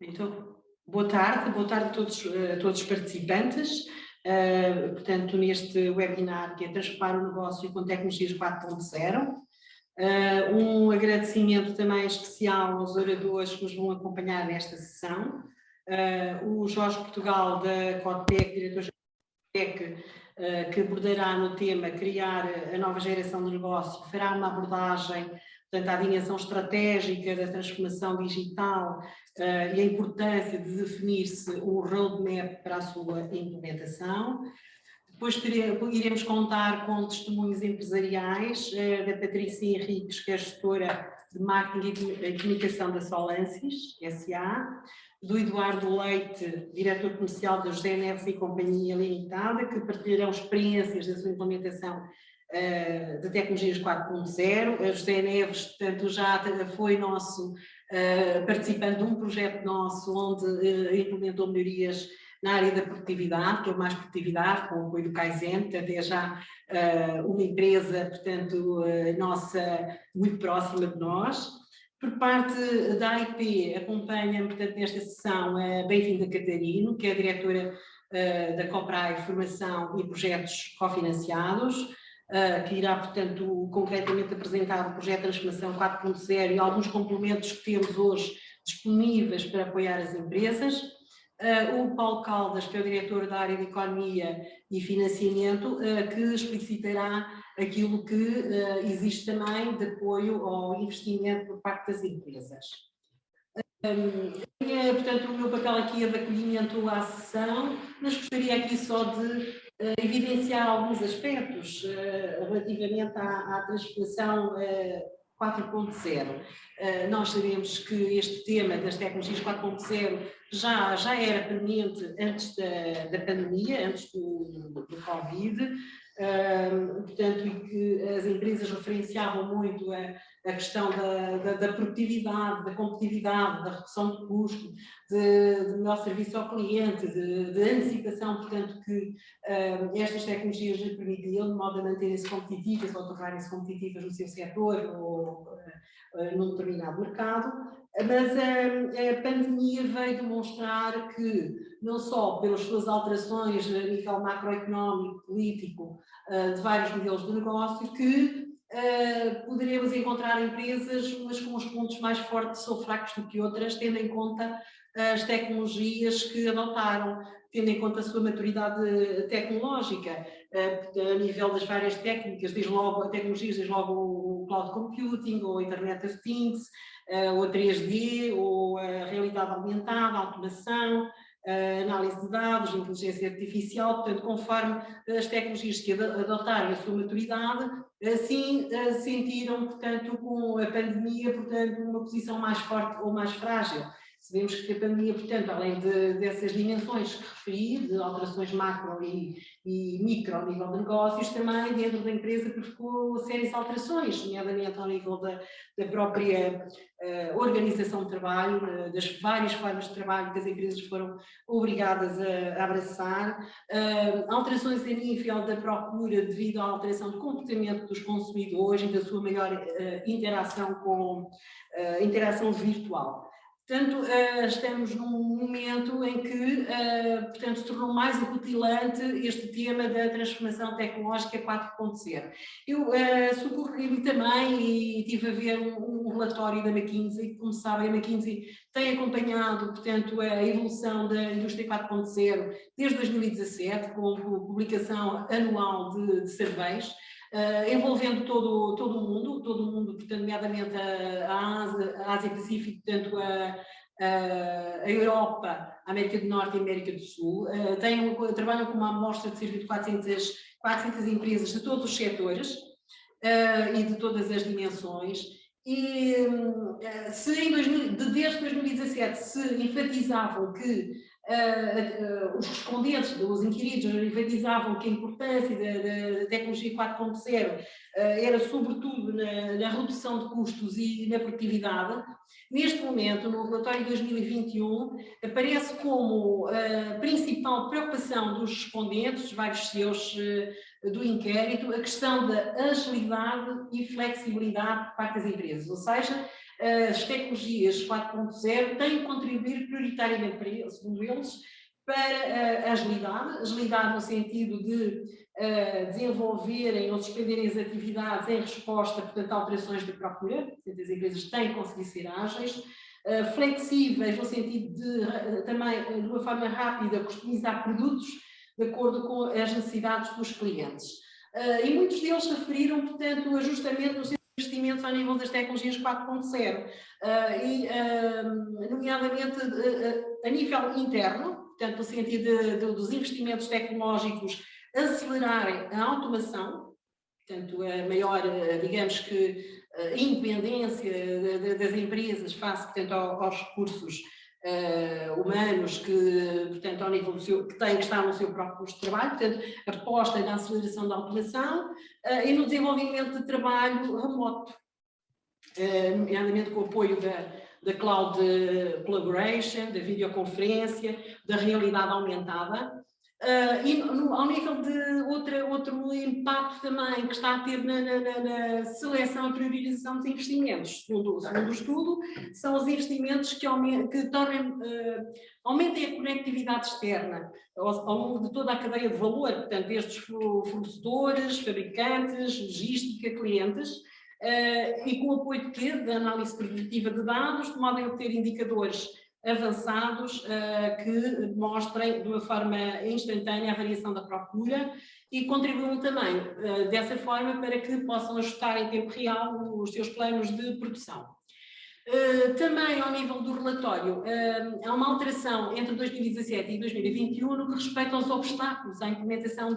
Então, boa tarde a todos os participantes. Portanto, neste webinar que é Transformar o Negócio com Tecnologias 4.0. Um agradecimento também especial aos oradores que nos vão acompanhar nesta sessão. O Jorge Portugal, da Codtec, diretor-geral da Codtec, que abordará no tema Criar a Nova Geração de Negócio, fará uma abordagem, portanto, à dimensão estratégica da transformação digital e a importância de definir-se um roadmap para a sua implementação. Depois iremos contar com testemunhos empresariais da Patrícia Henriques, que é gestora de marketing e comunicação da Solansis SA, do Eduardo Leite, diretor comercial da José Neves e Companhia Limitada, que partilharão experiências da sua implementação de tecnologias 4.0. A José Neves, portanto, já foi nosso participante de um projeto nosso onde implementou melhorias na área da produtividade, que é o Mais Produtividade, com o apoio do Kaizen. Portanto, é já uma empresa, portanto, nossa, muito próxima de nós. Por parte da AIP, acompanha, portanto, nesta sessão a Bem-vinda Catarino, que é a diretora da Coprai Formação e Projetos Cofinanciados, que irá, portanto, concretamente apresentar o projeto de transformação 4.0 e alguns complementos que temos hoje disponíveis para apoiar as empresas. O Paulo Caldas, que é o diretor da área de Economia e Financiamento, que explicitará aquilo que existe também de apoio ao investimento por parte das empresas. Portanto, o meu papel aqui é de acolhimento à sessão, mas gostaria aqui só de evidenciar alguns aspectos relativamente à transformação 4.0. Nós sabemos que este tema das tecnologias 4.0 já era premente antes da pandemia, antes do Covid, portanto, e que as empresas referenciavam muito a questão da produtividade, da competitividade, da redução de custo, de melhor serviço ao cliente, de antecipação, portanto, que estas tecnologias lhe permitiam, de modo a manterem-se competitivas ou tornarem-se competitivas no seu setor ou num determinado mercado. Mas a pandemia veio demonstrar que, não só pelas suas alterações a nível macroeconómico, político, de vários modelos de negócio, que poderemos encontrar empresas, umas com os pontos mais fortes ou fracos do que outras, tendo em conta as tecnologias que adotaram, tendo em conta a sua maturidade tecnológica, a nível das várias técnicas, desde logo a tecnologias, desde logo o cloud computing, ou a Internet of Things, ou a 3D, ou a realidade aumentada, a automação, a análise de dados, a inteligência artificial. Portanto, conforme as tecnologias que adotaram a sua maturidade, assim sentiram, portanto, com a pandemia, portanto, uma posição mais forte ou mais frágil. Sabemos que a pandemia, portanto, além dessas dimensões que referi, de alterações macro e micro ao nível de negócios, também dentro da empresa provocou sérias alterações, nomeadamente ao nível da própria organização de trabalho, das várias formas de trabalho que as empresas foram obrigadas a abraçar, alterações a nível da procura devido à alteração do comportamento dos consumidores e da sua maior interação virtual. Portanto, estamos num momento em que, portanto, se tornou mais acutilante este tema da transformação tecnológica 4.0. Eu socorri-me também e estive a ver um relatório da McKinsey, que, como sabem, a McKinsey tem acompanhado, portanto, a evolução da indústria 4.0 desde 2017, com a publicação anual de surveys, envolvendo todo o mundo, portanto, nomeadamente a Ásia-Pacífico, portanto, a Europa, a América do Norte e a América do Sul. Trabalham com uma amostra de cerca de 400 empresas de todos os setores e de todas as dimensões. E se desde 2017 se enfatizavam que os respondentes, os inquiridos, enfatizavam que a importância da tecnologia 4.0 era sobretudo na redução de custos e na produtividade, neste momento, no relatório de 2021, aparece como a principal preocupação dos respondentes, dos vários CEOs do inquérito, a questão da agilidade e flexibilidade por parte das empresas, ou seja, As tecnologias 4.0 têm que contribuir prioritariamente, segundo eles, para a agilidade no sentido de desenvolverem ou suspenderem as atividades em resposta, portanto, a alterações de procura, portanto, as empresas têm que conseguir ser ágeis, flexíveis no sentido de também, de uma forma rápida, customizar produtos de acordo com as necessidades dos clientes. E muitos deles referiram, portanto, o ajustamento dos seus investimentos ao nível das tecnologias 4.0, nomeadamente a nível interno, portanto, no sentido dos investimentos tecnológicos acelerarem a automação, portanto, a maior, digamos que, independência das empresas face, portanto, aos recursos humanos que, portanto, ao nível do seu, que têm que estar no seu próprio posto de trabalho, portanto, aposta na aceleração da automação e no desenvolvimento de trabalho remoto, nomeadamente com o apoio da cloud collaboration, da videoconferência, da realidade aumentada. E ao nível de outro impacto também que está a ter na seleção e priorização dos investimentos, segundo o estudo, são os investimentos que aumentem a conectividade externa ao longo de toda a cadeia de valor, portanto, desde os fornecedores, fabricantes, logística, clientes, e com o apoio da análise preditiva de dados, de modo a obter indicadores avançados que mostrem de uma forma instantânea a variação da procura e contribuam também dessa forma para que possam ajustar em tempo real os seus planos de produção. Também ao nível do relatório, há uma alteração entre 2017 e 2021 no que respeita aos obstáculos à implementação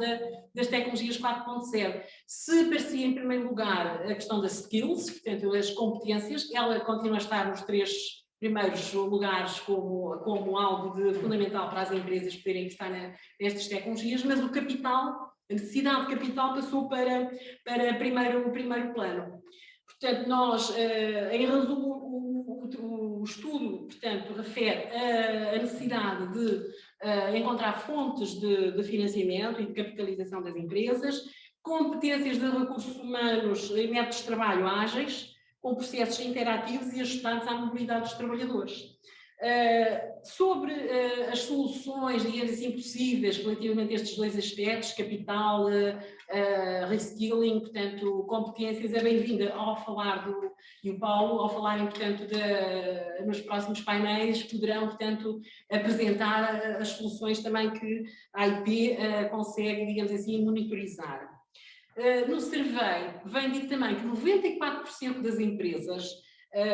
das tecnologias 4.0. Se parecia em primeiro lugar a questão das skills, portanto as competências, ela continua a estar nos 3 primeiros lugares como algo fundamental para as empresas poderem investir nestas tecnologias, mas o capital, a necessidade de capital passou para primeiro plano. Portanto, nós, em resumo, o estudo, portanto, refere a necessidade de encontrar fontes de financiamento e de capitalização das empresas, competências de recursos humanos e métodos de trabalho ágeis, com processos interativos e ajustados à mobilidade dos trabalhadores. Sobre as soluções, digamos assim, possíveis relativamente a estes 2 aspectos, capital, reskilling, portanto, competências, é bem-vinda ao falar e o Paulo, ao falarem, portanto, nos próximos painéis, poderão, portanto, apresentar as soluções também que a IP consegue, digamos assim, monitorizar. No survey vem dito também que 94% das empresas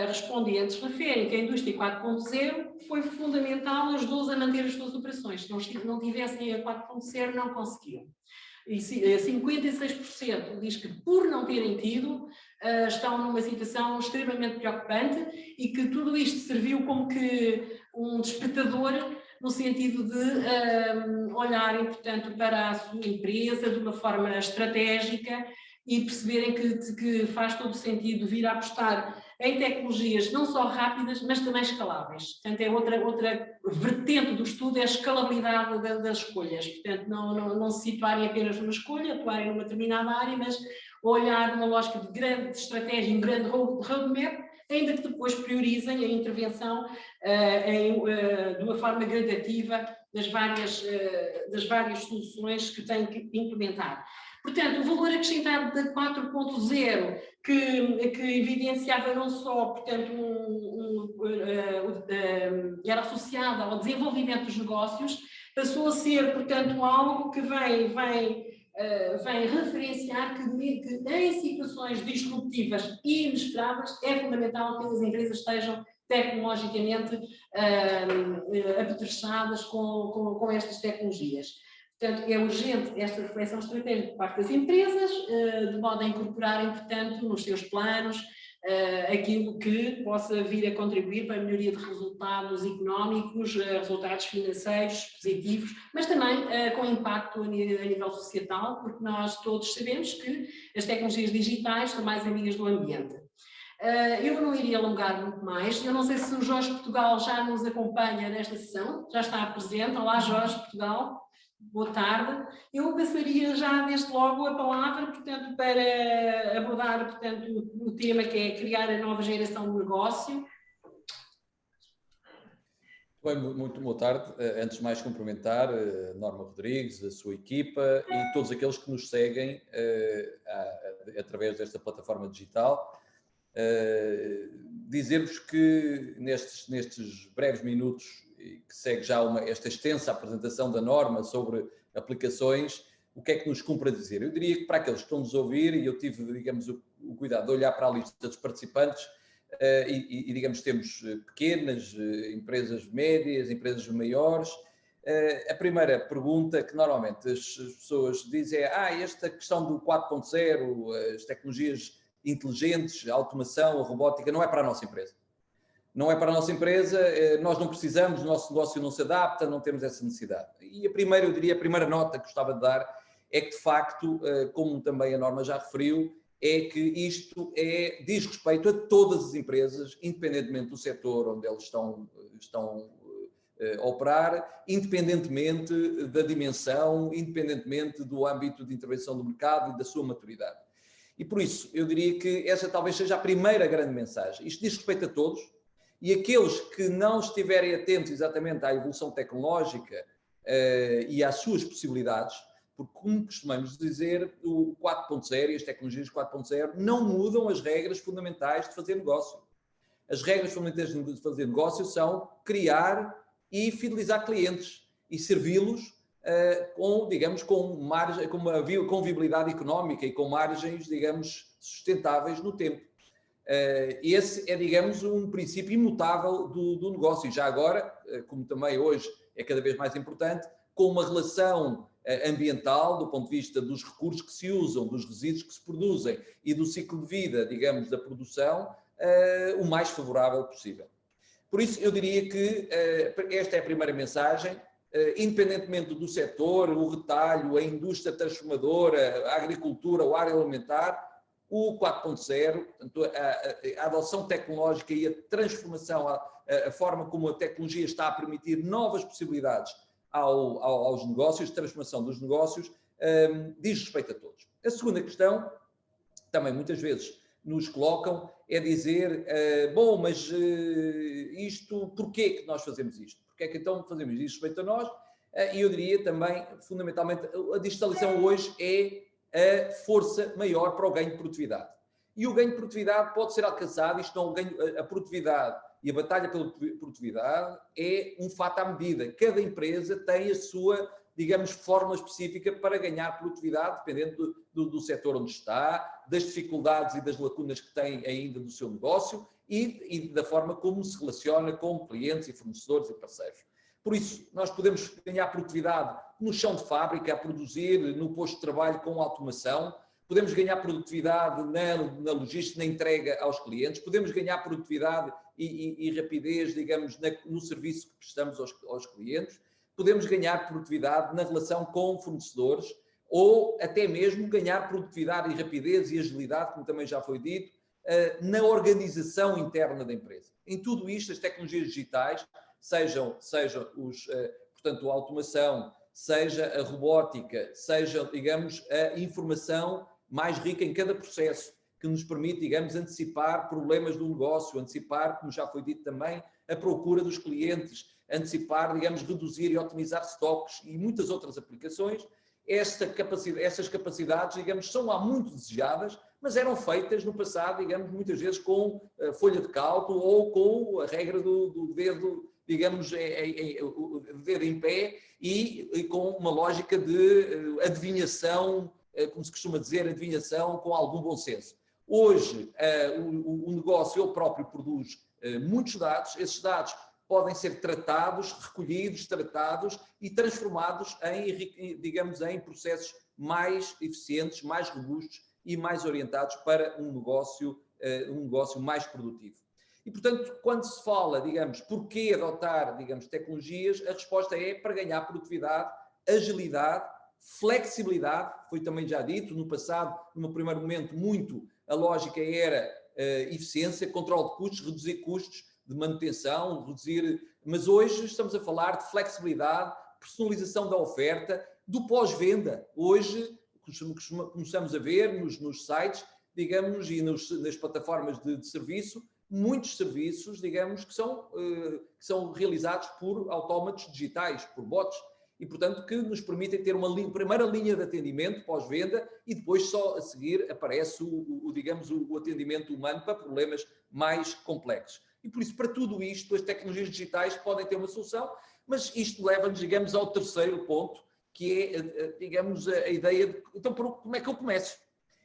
respondentes referem que a indústria 4.0 foi fundamental ajudou-os a manter as suas operações. Se não tivessem a 4.0 não conseguiam. E 56% diz que por não terem tido estão numa situação extremamente preocupante e que tudo isto serviu como que um despertador no sentido de olharem, portanto, para a sua empresa de uma forma estratégica e perceberem que faz todo o sentido vir a apostar em tecnologias não só rápidas, mas também escaláveis. Portanto, é outra vertente do estudo, é a escalabilidade das escolhas. Portanto, não se situarem apenas numa escolha, atuarem numa determinada área, mas olhar numa lógica de grande estratégia, um grande roadmap, ainda que depois priorizem a intervenção de uma forma gradativa das várias soluções que têm que implementar. Portanto, o valor acrescentado da 4.0, que evidenciava não só, portanto, era associado ao desenvolvimento dos negócios, passou a ser, portanto, algo que vem referenciar que em situações disruptivas e inesperadas é fundamental que as empresas estejam tecnologicamente apetrechadas com estas tecnologias. Portanto, é urgente esta reflexão estratégica por parte das empresas, de modo a incorporarem, portanto, nos seus planos, aquilo que possa vir a contribuir para a melhoria de resultados económicos, resultados financeiros positivos, mas também com impacto a nível societal, porque nós todos sabemos que as tecnologias digitais são mais amigas do ambiente. Eu não iria alongar muito mais, eu não sei se o Jorge Portugal já nos acompanha nesta sessão, já está presente. Olá, Jorge Portugal. Boa tarde. Eu passaria já desde logo a palavra, portanto, para abordar, portanto, o tema que é criar a nova geração de negócio. Bem, muito boa tarde. Antes de mais cumprimentar a Norma Rodrigues, a sua equipa e todos aqueles que nos seguem através desta plataforma digital. Dizer-vos que nestes breves minutos, que segue já esta extensa apresentação da Norma sobre aplicações, o que é que nos cumpre a dizer? Eu diria que para aqueles que estão nos a ouvir, e eu tive, digamos, o cuidado de olhar para a lista dos participantes, digamos, temos pequenas, empresas médias, empresas maiores. A primeira pergunta que normalmente as pessoas dizem é esta questão do 4.0, as tecnologias inteligentes, a automação, a robótica, não é para a nossa empresa. Não é para a nossa empresa, nós não precisamos, o nosso negócio não se adapta, não temos essa necessidade. E eu diria, a primeira nota que gostava de dar é que, de facto, como também a Norma já referiu, é que isto diz respeito a todas as empresas, independentemente do setor onde eles estão a operar, independentemente da dimensão, independentemente do âmbito de intervenção do mercado e da sua maturidade. E por isso, eu diria que essa talvez seja a primeira grande mensagem. Isto diz respeito a todos e aqueles que não estiverem atentos exatamente à evolução tecnológica e às suas possibilidades, porque, como costumamos dizer, o 4.0 e as tecnologias 4.0 não mudam as regras fundamentais de fazer negócio. As regras fundamentais de fazer negócio são criar e fidelizar clientes e servi-los com viabilidade económica e com margens, digamos, sustentáveis no tempo. Esse é, digamos, um princípio imutável do negócio. E já agora, como também hoje é cada vez mais importante, com uma relação ambiental, do ponto de vista dos recursos que se usam, dos resíduos que se produzem e do ciclo de vida, digamos, da produção, o mais favorável possível. Por isso, eu diria que esta é a primeira mensagem. Independentemente do setor, o retalho, a indústria transformadora, a agricultura, o agroalimentar, o 4.0, portanto, a adoção tecnológica e a transformação, a forma como a tecnologia está a permitir novas possibilidades aos negócios, transformação dos negócios, diz respeito a todos. A segunda questão, também muitas vezes nos colocam, é dizer, mas isto, porquê que nós fazemos isto? Porquê é que então fazemos isto respeito a nós? E eu diria também, fundamentalmente, a digitalização hoje é a força maior para o ganho de produtividade. E o ganho de produtividade pode ser alcançado, a produtividade e a batalha pela produtividade é um fato à medida. Cada empresa tem a sua, digamos, fórmula específica para ganhar produtividade, dependendo do setor onde está, das dificuldades e das lacunas que tem ainda no seu negócio e da forma como se relaciona com clientes e fornecedores e parceiros. Por isso, nós podemos ganhar produtividade no chão de fábrica, a produzir, no posto de trabalho com automação, podemos ganhar produtividade na logística, na entrega aos clientes, podemos ganhar produtividade e rapidez, digamos, no serviço que prestamos aos clientes, podemos ganhar produtividade na relação com fornecedores ou até mesmo ganhar produtividade e rapidez e agilidade, como também já foi dito, na organização interna da empresa. Em tudo isto, as tecnologias digitais, sejam portanto, a automação, seja a robótica, seja, digamos, a informação mais rica em cada processo, que nos permite, digamos, antecipar problemas do negócio, antecipar, como já foi dito também, a procura dos clientes, antecipar, digamos, reduzir e otimizar stocks e muitas outras aplicações. Essas capacidades, digamos, são há muito desejadas, mas eram feitas no passado, digamos, muitas vezes com folha de cálculo ou com a regra do dedo, digamos, dedo em pé e com uma lógica de adivinhação, como se costuma dizer, adivinhação com algum bom senso. Hoje, o negócio ele próprio produz muitos dados, esses dados podem ser tratados, recolhidos, tratados e transformados em processos mais eficientes, mais robustos e mais orientados para um negócio mais produtivo. E, portanto, quando se fala, digamos, porquê adotar, digamos, tecnologias, a resposta é para ganhar produtividade, agilidade, flexibilidade, foi também já dito, no passado, no primeiro momento, muito a lógica era eficiência, controle de custos, reduzir custos de manutenção, mas hoje estamos a falar de flexibilidade, personalização da oferta do pós-venda. Hoje, começamos a ver nos sites, digamos, e nas plataformas de serviço, muitos serviços, digamos, que são realizados por autómatos digitais, por bots, e, portanto, que nos permitem ter uma primeira linha de atendimento pós-venda e depois só a seguir aparece o atendimento humano para problemas mais complexos. E, por isso, para tudo isto, as tecnologias digitais podem ter uma solução, mas isto leva-nos, digamos, ao terceiro ponto, que é, digamos, a ideia de, então, como é que eu começo?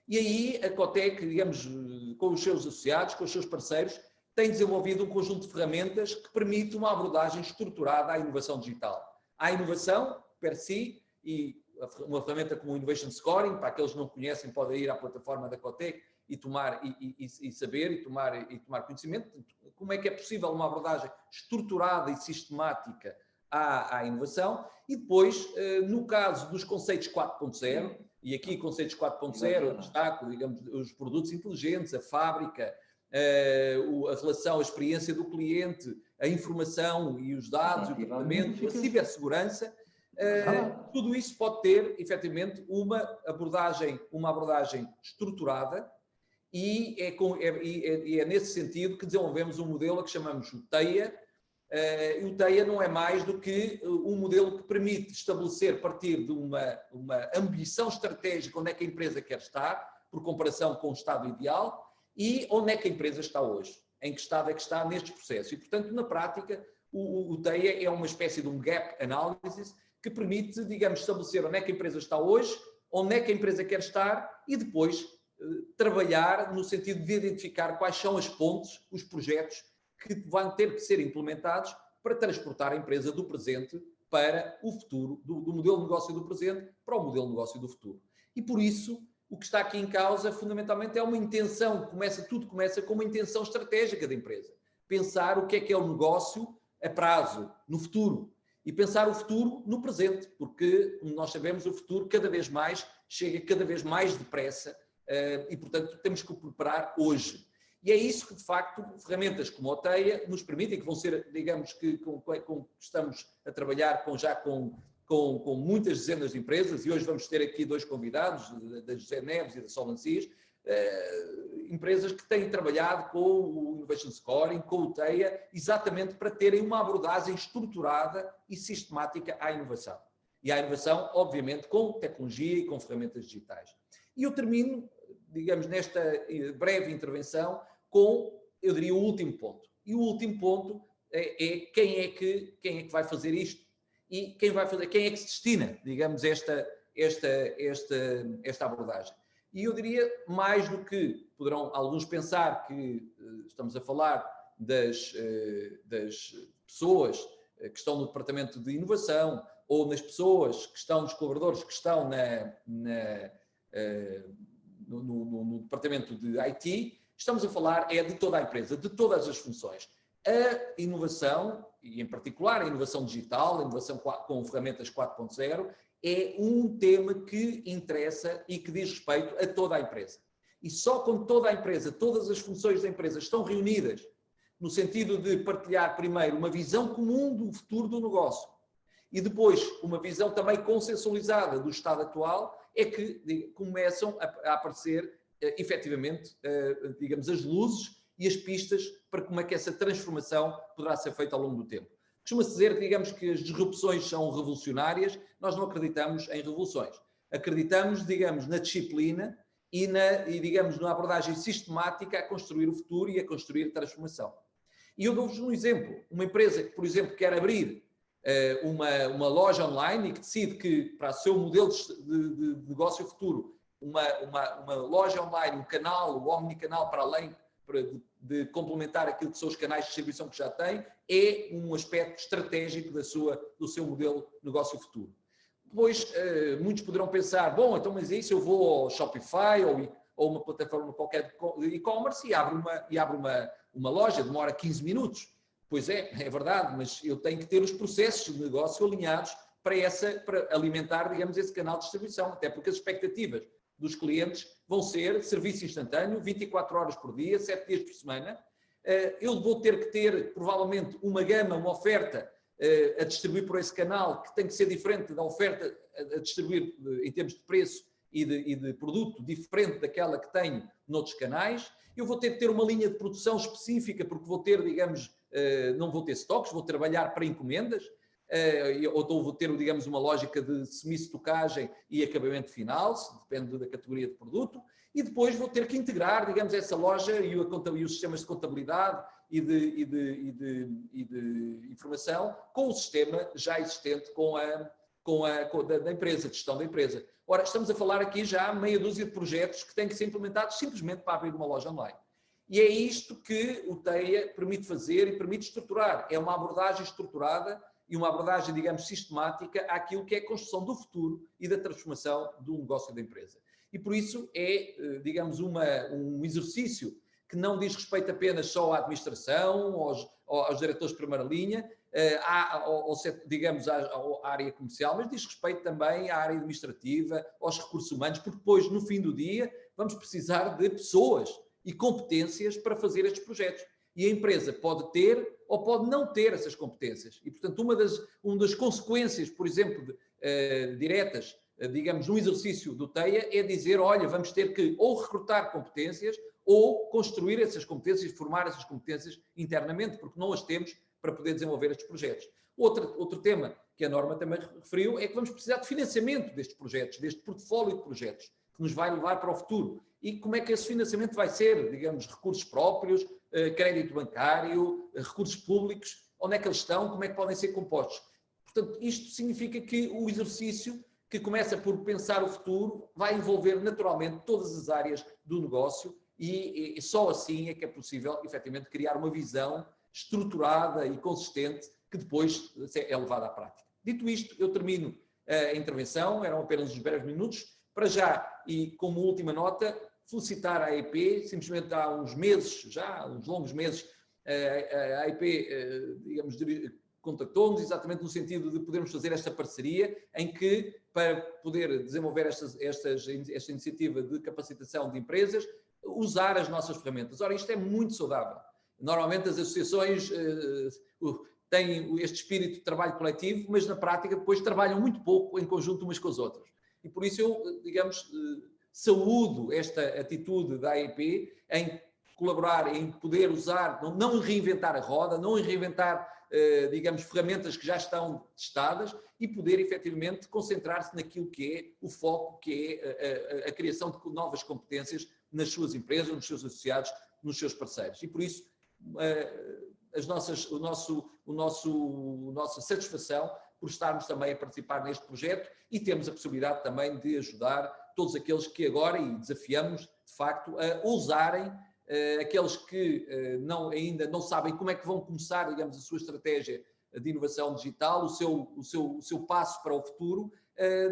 E aí a Cotec, digamos, com os seus associados, com os seus parceiros, tem desenvolvido um conjunto de ferramentas que permite uma abordagem estruturada à inovação digital. À inovação, per si, e uma ferramenta como o Innovation Scoring, para aqueles que não conhecem, podem ir à plataforma da Cotec e tomar e saber e tomar conhecimento. Como é que é possível uma abordagem estruturada e sistemática à inovação? E depois, no caso dos conceitos 4.0, e aqui conceitos 4.0, destaco, digamos, os produtos inteligentes, a fábrica, a relação, a experiência do cliente, a informação e os dados, o tratamento, a cibersegurança, tudo isso pode ter, efetivamente, uma abordagem estruturada e é nesse sentido que desenvolvemos um modelo que chamamos o TEIA. O TEIA não é mais do que um modelo que permite estabelecer, a partir de uma ambição estratégica, onde é que a empresa quer estar, por comparação com o estado ideal, e onde é que a empresa está hoje, em que estado é que está nestes processos. E, portanto, na prática, o TEIA é uma espécie de um gap analysis que permite, digamos, estabelecer onde é que a empresa está hoje, onde é que a empresa quer estar e depois trabalhar no sentido de identificar quais são as pontes, os projetos que vão ter que ser implementados para transportar a empresa do presente para o futuro, do modelo de negócio do presente para o modelo de negócio do futuro. E por isso, o que está aqui em causa, fundamentalmente, é uma intenção, tudo começa com uma intenção estratégica da empresa. Pensar o que é o negócio a prazo, no futuro. E pensar o futuro no presente, porque, como nós sabemos, o futuro cada vez mais chega cada vez mais depressa e, portanto, temos que o preparar hoje. E é isso que, de facto, ferramentas como a TEIA nos permitem, que vão ser, digamos, que estamos a trabalhar com muitas dezenas de empresas, e hoje vamos ter aqui dois convidados, da José Neves e da Solancias, empresas que têm trabalhado com o Innovation Scoring, com o TEIA, exatamente para terem uma abordagem estruturada e sistemática à inovação. E à inovação, obviamente, com tecnologia e com ferramentas digitais. E eu termino, digamos, nesta breve intervenção com, eu diria, o último ponto. E o último ponto é quem é que vai fazer isto e quem é que se destina, digamos, esta abordagem. E eu diria, mais do que poderão alguns pensar que estamos a falar das pessoas que estão no departamento de inovação ou nas pessoas que estão, nos colaboradores que estão no departamento de IT, estamos a falar de toda a empresa, de todas as funções. A inovação, e em particular a inovação digital, a inovação com ferramentas 4.0, é um tema que interessa e que diz respeito a toda a empresa. E só quando toda a empresa, todas as funções da empresa estão reunidas no sentido de partilhar primeiro uma visão comum do futuro do negócio e depois uma visão também consensualizada do estado atual, é que começam a aparecer efetivamente, digamos, as luzes e as pistas para como é que essa transformação poderá ser feita ao longo do tempo. Costuma-se dizer, digamos, que as disrupções são revolucionárias. Nós não acreditamos em revoluções. Acreditamos, digamos, na disciplina e digamos, na abordagem sistemática a construir o futuro e a construir a transformação. E eu dou-vos um exemplo. Uma empresa que, por exemplo, quer abrir uma loja online e que decide que, para o seu modelo de negócio futuro, uma loja online, um canal, o omnicanal, para além de complementar aquilo que são os canais de distribuição que já tem, é um aspecto estratégico do seu modelo de negócio futuro. Depois, muitos poderão pensar, bom, então, mas isso eu vou ao Shopify ou uma plataforma qualquer de e-commerce e abro uma loja, demora 15 minutos. Pois é verdade, mas eu tenho que ter os processos de negócio alinhados para alimentar, digamos, esse canal de distribuição, até porque as expectativas dos clientes vão ser serviço instantâneo, 24 horas por dia, 7 dias por semana. Eu vou ter que ter, provavelmente, uma oferta a distribuir por esse canal, que tem que ser diferente da oferta a distribuir em termos de preço e de produto, diferente daquela que tenho noutros canais. Eu vou ter que ter uma linha de produção específica, porque vou ter, digamos, não vou ter estoques, vou trabalhar para encomendas, ou vou ter, digamos, uma lógica de semi-estocagem e acabamento final, depende da categoria de produto, e depois vou ter que integrar, digamos, essa loja e os sistemas de contabilidade e de informação com o sistema já existente da empresa, de gestão da empresa. Ora, estamos a falar aqui já meia dúzia de projetos que têm que ser implementados simplesmente para abrir uma loja online. E é isto que o TEIA permite fazer e permite estruturar. É uma abordagem estruturada e uma abordagem, digamos, sistemática àquilo que é a construção do futuro e da transformação do negócio da empresa. E por isso é, digamos, um exercício que não diz respeito apenas só à administração, aos diretores de primeira linha, digamos, à área comercial, mas diz respeito também à área administrativa, aos recursos humanos, porque depois, no fim do dia, vamos precisar de pessoas e competências para fazer estes projetos. E a empresa pode ter ou pode não ter essas competências. E, portanto, uma das consequências, por exemplo, diretas, digamos, no exercício do TEIA, é dizer, olha, vamos ter que ou recrutar competências ou construir essas competências, formar essas competências internamente, porque não as temos para poder desenvolver estes projetos. Outro tema que a norma também referiu é que vamos precisar de financiamento destes projetos, deste portfólio de projetos, que nos vai levar para o futuro. E como é que esse financiamento vai ser? Digamos, recursos próprios, crédito bancário, recursos públicos, onde é que eles estão, como é que podem ser compostos? Portanto, isto significa que o exercício que começa por pensar o futuro vai envolver naturalmente todas as áreas do negócio e só assim é que é possível, efetivamente, criar uma visão estruturada e consistente que depois é levada à prática. Dito isto, eu termino a intervenção, eram apenas uns breves minutos. Para já, e como última nota, felicitar a AEP, simplesmente há uns meses, já uns longos meses, a AEP, digamos, contactou-nos exatamente no sentido de podermos fazer esta parceria, em que, para poder desenvolver esta iniciativa de capacitação de empresas, usar as nossas ferramentas. Ora, isto é muito saudável. Normalmente as associações têm este espírito de trabalho coletivo, mas na prática depois trabalham muito pouco em conjunto umas com as outras. E por isso eu, digamos, saúdo esta atitude da AEP em colaborar, em poder usar, não reinventar a roda, não reinventar, digamos, ferramentas que já estão testadas e poder efetivamente concentrar-se naquilo que é o foco, que é a criação de novas competências nas suas empresas, nos seus associados, nos seus parceiros. E por isso nossa satisfação por estarmos também a participar neste projeto e temos a possibilidade também de ajudar todos aqueles que agora, e desafiamos de facto, a ousarem, aqueles que ainda não sabem como é que vão começar, digamos, a sua estratégia de inovação digital, o seu passo para o futuro,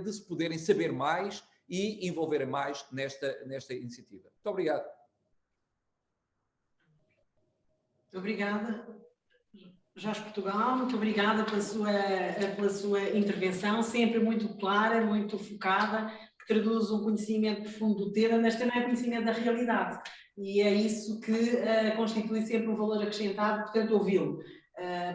de se poderem saber mais e envolverem mais nesta iniciativa. Muito obrigado. Muito obrigada. Jorge Portugal, muito obrigada pela sua intervenção, sempre muito clara, muito focada, que traduz um conhecimento profundo do tema, mas também conhecimento da realidade. E é isso que constitui sempre um valor acrescentado, portanto, ouvi-lo.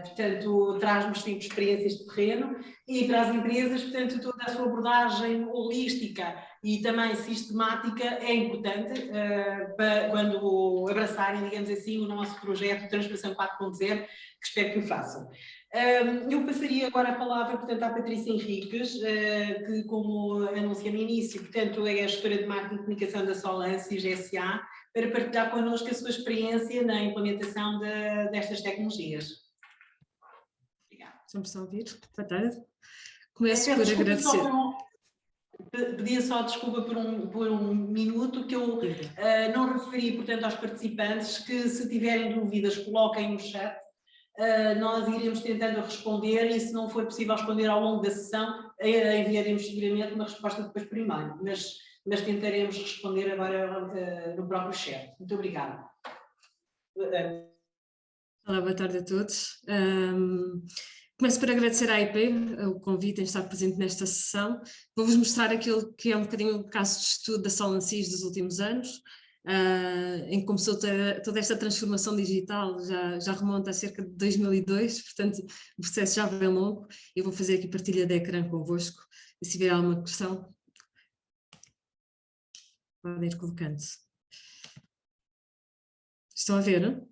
Portanto, traz-nos sempre experiências de terreno e para as empresas, portanto, toda a sua abordagem holística e também sistemática é importante para quando abraçarem, digamos assim, o nosso projeto de Transformação 4.0, que espero que o façam. Eu passaria agora a palavra, portanto, à Patrícia Henriques, que, como anunciei no início, portanto, é a gestora de marketing e comunicação da Solance e GSA, para partilhar connosco a sua experiência na implementação destas tecnologias. Estamos a ouvir? Boa tarde. Começo por agradecer. Pedia só desculpa por um minuto, que eu não referi, portanto, aos participantes, que se tiverem dúvidas coloquem no chat, nós iremos tentando responder e se não for possível responder ao longo da sessão, enviaremos seguramente uma resposta depois por e-mail, mas tentaremos responder agora no próprio chat. Muito obrigada. Olá, boa tarde a todos. Começo por agradecer à AEP o convite em estar presente nesta sessão. Vou-vos mostrar aquilo que é um bocadinho o caso de estudo da Solance dos últimos anos. em que começou toda esta transformação digital, já remonta a cerca de 2002, portanto o processo já vem longo. Eu vou fazer aqui partilha de ecrã convosco, e se tiver alguma questão, podem ir colocando. Estão a ver, não?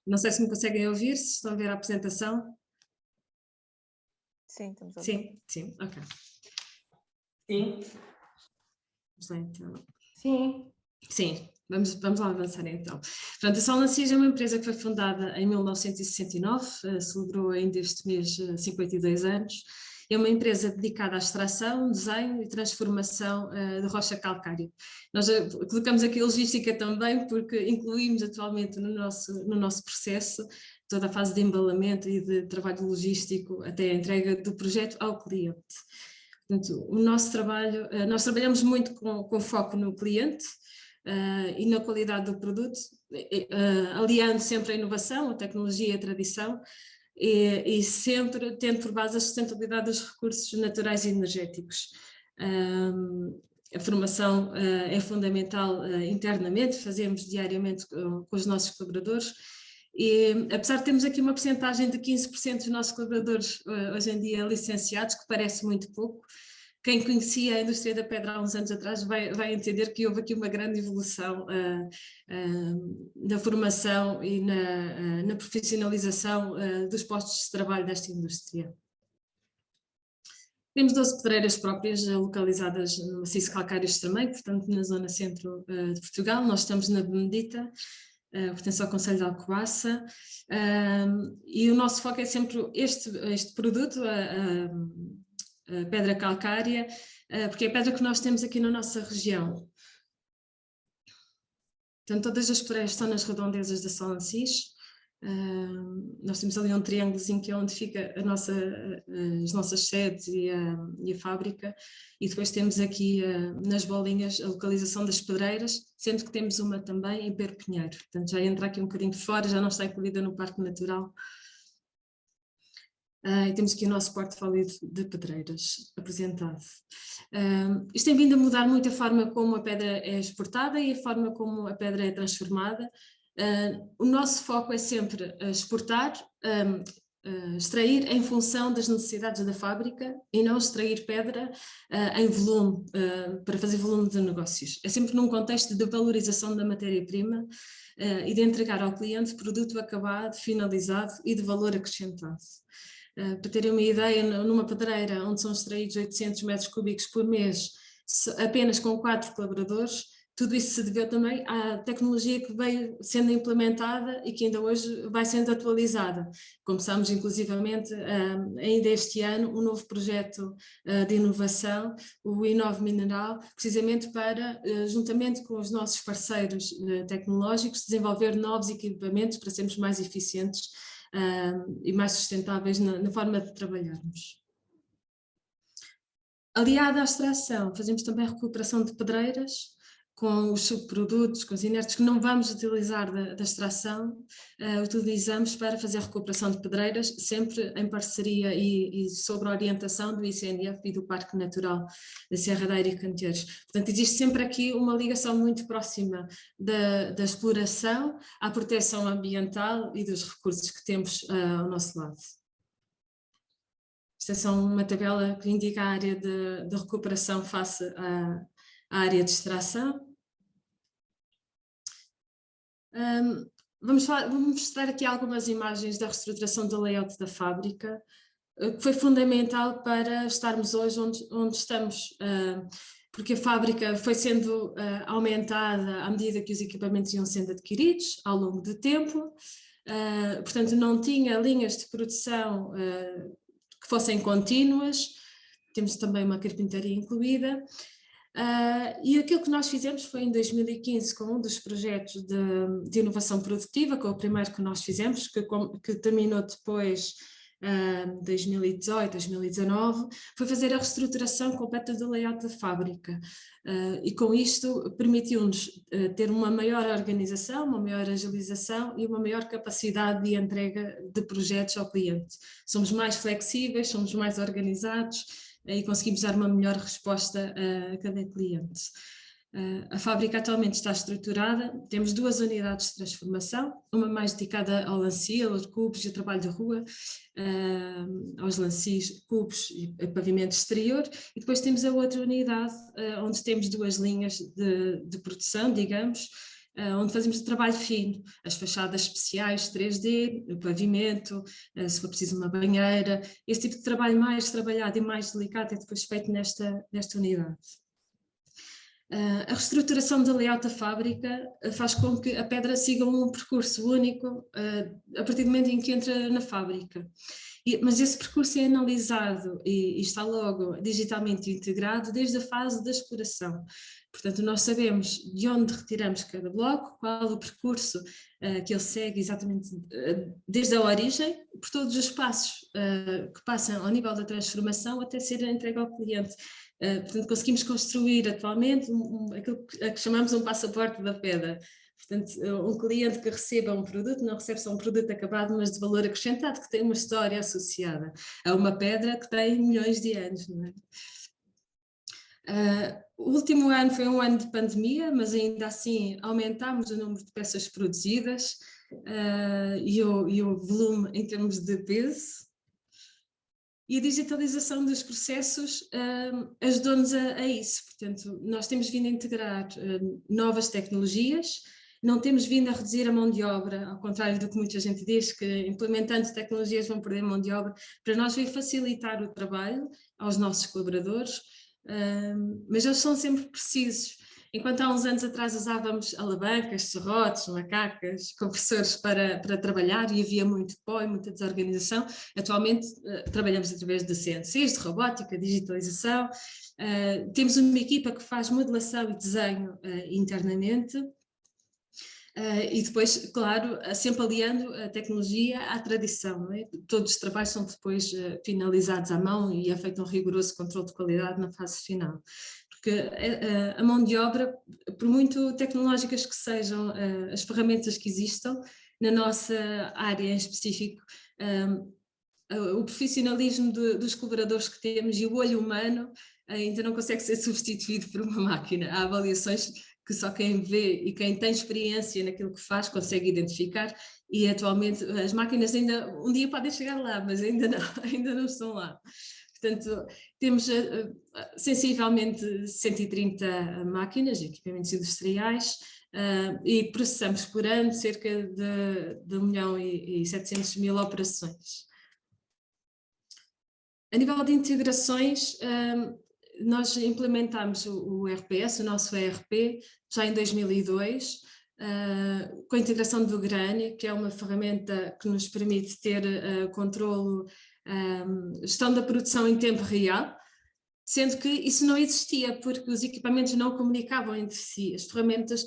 Não sei se me conseguem ouvir, se estão a ver a apresentação. Sim, estamos a ouvir. Sim, ok. Sim. Vamos lá então. Sim. Sim, vamos lá avançar então. Portanto, a Solansis é uma empresa que foi fundada em 1969, celebrou ainda este mês 52 anos. É uma empresa dedicada à extração, desenho e transformação de rocha calcária. Nós colocamos aqui logística também, porque incluímos atualmente no nosso processo toda a fase de embalamento e de trabalho logístico até a entrega do projeto ao cliente. Portanto, o nosso trabalho, nós trabalhamos muito com foco no cliente e na qualidade do produto, aliando sempre a inovação, a tecnologia e a tradição, e sempre tendo por base a sustentabilidade dos recursos naturais e energéticos. A formação é fundamental internamente, fazemos diariamente com os nossos colaboradores, e apesar de termos aqui uma percentagem de 15% dos nossos colaboradores hoje em dia licenciados, que parece muito pouco, quem conhecia a indústria da pedra há uns anos atrás vai entender que houve aqui uma grande evolução na formação e na profissionalização dos postos de trabalho desta indústria. Temos 12 pedreiras próprias localizadas no maciço calcário extremeiro, portanto na zona centro de Portugal. Nós estamos na Benedita, pertence ao Conselho de Alcobaça, e o nosso foco é sempre este produto, a pedra calcária, porque é a pedra que nós temos aqui na nossa região. Portanto, todas as pedreiras estão nas redondezas da Solansis. Nós temos ali um triângulozinho que é onde fica as nossas sedes e a fábrica, e depois temos aqui nas bolinhas a localização das pedreiras, sendo que temos uma também em Perpinheiro. Portanto, já entra aqui um bocadinho de fora, já não está incluída no Parque Natural. E temos aqui o nosso portfólio de pedreiras apresentado. Isto tem vindo a mudar muito a forma como a pedra é exportada e a forma como a pedra é transformada. O nosso foco é sempre exportar, extrair em função das necessidades da fábrica e não extrair pedra em volume, para fazer volume de negócios. É sempre num contexto de valorização da matéria-prima e de entregar ao cliente produto acabado, finalizado e de valor acrescentado. Para terem uma ideia, numa pedreira onde são extraídos 800 metros cúbicos por mês, apenas com 4 colaboradores, tudo isso se deveu também à tecnologia que veio sendo implementada e que ainda hoje vai sendo atualizada. Começámos inclusivamente ainda este ano um novo projeto de inovação, o Inove Mineral, precisamente para, juntamente com os nossos parceiros tecnológicos, desenvolver novos equipamentos para sermos mais eficientes e mais sustentáveis na forma de trabalharmos. Aliada à extração, fazemos também a recuperação de pedreiras, com os subprodutos, com os inertes que não vamos utilizar da extração, utilizamos para fazer a recuperação de pedreiras, sempre em parceria e sob a orientação do ICNF e do Parque Natural da Serra da Eira e Canteiros. Portanto, existe sempre aqui uma ligação muito próxima da exploração à proteção ambiental e dos recursos que temos ao nosso lado. Esta é só uma tabela que indica a área de recuperação face à área de extração. Vamos mostrar aqui algumas imagens da reestruturação do layout da fábrica, que foi fundamental para estarmos hoje onde estamos, porque a fábrica foi sendo aumentada à medida que os equipamentos iam sendo adquiridos ao longo do tempo, portanto não tinha linhas de produção que fossem contínuas, temos também uma carpintaria incluída. E aquilo que nós fizemos foi em 2015 com um dos projetos de inovação produtiva, que é o primeiro que nós fizemos, que terminou depois, 2018, 2019, foi fazer a reestruturação completa do layout da fábrica. E com isto permitiu-nos ter uma maior organização, uma maior agilização e uma maior capacidade de entrega de projetos ao cliente. Somos mais flexíveis, somos mais organizados, e conseguimos dar uma melhor resposta a cada cliente. A fábrica atualmente está estruturada, temos 2 unidades de transformação, uma mais dedicada ao lance, aos cubos e ao trabalho de rua, aos lances, cubos e pavimento exterior, e depois temos a outra unidade onde temos 2 linhas de produção, digamos, onde fazemos o trabalho fino, as fachadas especiais 3D, o pavimento, se for preciso uma banheira, esse tipo de trabalho mais trabalhado e mais delicado é depois feito nesta unidade. A reestruturação da layout da fábrica faz com que a pedra siga um percurso único a partir do momento em que entra na fábrica. Mas esse percurso é analisado e está logo digitalmente integrado desde a fase da exploração. Portanto, nós sabemos de onde retiramos cada bloco, qual o percurso que ele segue exatamente desde a origem, por todos os passos que passam ao nível da transformação até ser entregue ao cliente. Portanto, conseguimos construir atualmente aquilo que chamamos um passaporte da pedra. Portanto, um cliente que receba um produto não recebe só um produto acabado, mas de valor acrescentado, que tem uma história associada a uma pedra que tem milhões de anos, não é? O último ano foi um ano de pandemia, mas ainda assim aumentámos o número de peças produzidas e o volume em termos de peso. E a digitalização dos processos ajudou-nos a isso. Portanto, nós temos vindo a integrar novas tecnologias, não temos vindo a reduzir a mão de obra, ao contrário do que muita gente diz, que implementando tecnologias vão perder mão de obra. Para nós veio facilitar o trabalho aos nossos colaboradores, mas eles são sempre precisos. Enquanto há uns anos atrás usávamos alavancas, serrotes, macacas, compressores para trabalhar e havia muito pó e muita desorganização, atualmente trabalhamos através de CNCs, de robótica, digitalização, temos uma equipa que faz modelação e desenho internamente, e depois, claro, sempre aliando a tecnologia à tradição, não é? Todos os trabalhos são depois finalizados à mão e é feito um rigoroso controle de qualidade na fase final. Porque a mão de obra, por muito tecnológicas que sejam as ferramentas que existam, na nossa área em específico, o profissionalismo dos colaboradores que temos e o olho humano ainda não consegue ser substituído por uma máquina. Há avaliações que só quem vê e quem tem experiência naquilo que faz consegue identificar, e atualmente as máquinas ainda um dia podem chegar lá, mas ainda não estão lá. Portanto, temos sensivelmente 130 máquinas, equipamentos industriais, e processamos por ano cerca de 1.700.000 operações. A nível de integrações, nós implementámos o RPS, o nosso ERP, já em 2002, com a integração do Grani, que é uma ferramenta que nos permite ter controlo, gestão da produção em tempo real, sendo que isso não existia porque os equipamentos não comunicavam entre si. As ferramentas,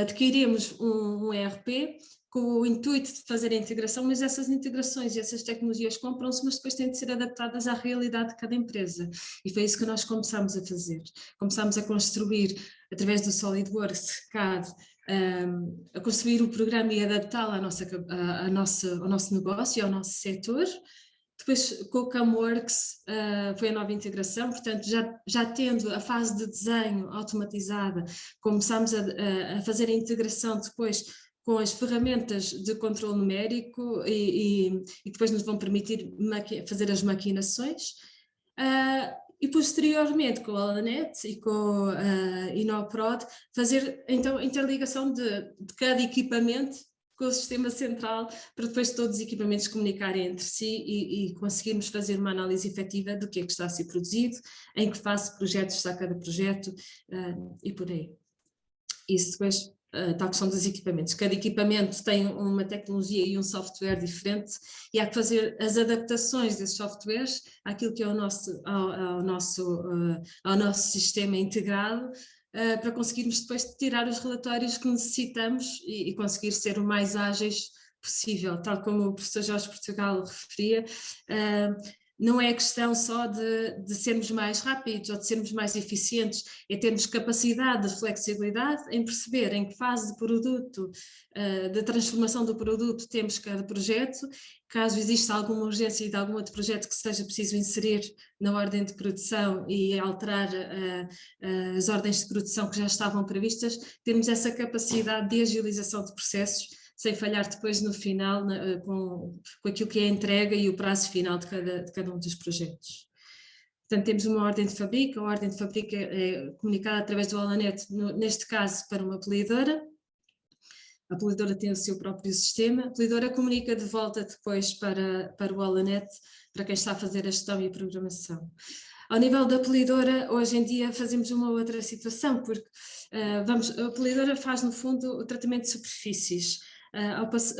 adquirimos um ERP com o intuito de fazer a integração, mas essas integrações e essas tecnologias compram-se, mas depois têm de ser adaptadas à realidade de cada empresa. E foi isso que nós começamos a fazer. Começámos a construir, através do SolidWorks, CAD, a construir o programa e adaptá-lo ao nosso negócio, ao nosso setor. Depois, com o CAMWorks, foi a nova integração, portanto, já tendo a fase de desenho automatizada, começámos a fazer a integração depois com as ferramentas de controle numérico e depois nos vão permitir fazer as maquinações. E posteriormente, com a Alanet e com a Inoprod, fazer então a interligação de cada equipamento com o sistema central, para depois todos os equipamentos comunicarem entre si e conseguirmos fazer uma análise efetiva do que é que está a ser produzido, em que fase de projetos está cada projeto e por aí. Isso depois, tal questão dos equipamentos. Cada equipamento tem uma tecnologia e um software diferente e há que fazer as adaptações desses softwares àquilo que é ao nosso sistema integrado, para conseguirmos depois tirar os relatórios que necessitamos e conseguir ser o mais ágeis possível, tal como o professor Jorge Portugal referia. não é questão só de sermos mais rápidos ou de sermos mais eficientes, é termos capacidade de flexibilidade em perceber em que fase de produto, de transformação do produto temos cada projeto, caso exista alguma urgência de algum outro projeto que seja preciso inserir na ordem de produção e alterar as ordens de produção que já estavam previstas, temos essa capacidade de agilização de processos, sem falhar depois no final com aquilo que é a entrega e o prazo final de cada um dos projetos. Portanto, temos uma ordem de fabrico, a ordem de fabrico é comunicada através do Allanet, neste caso para uma polidora. A polidora tem o seu próprio sistema, a polidora comunica de volta depois para o Allanet, para quem está a fazer a gestão e a programação. Ao nível da polidora, hoje em dia fazemos uma outra situação, porque a polidora faz no fundo o tratamento de superfícies.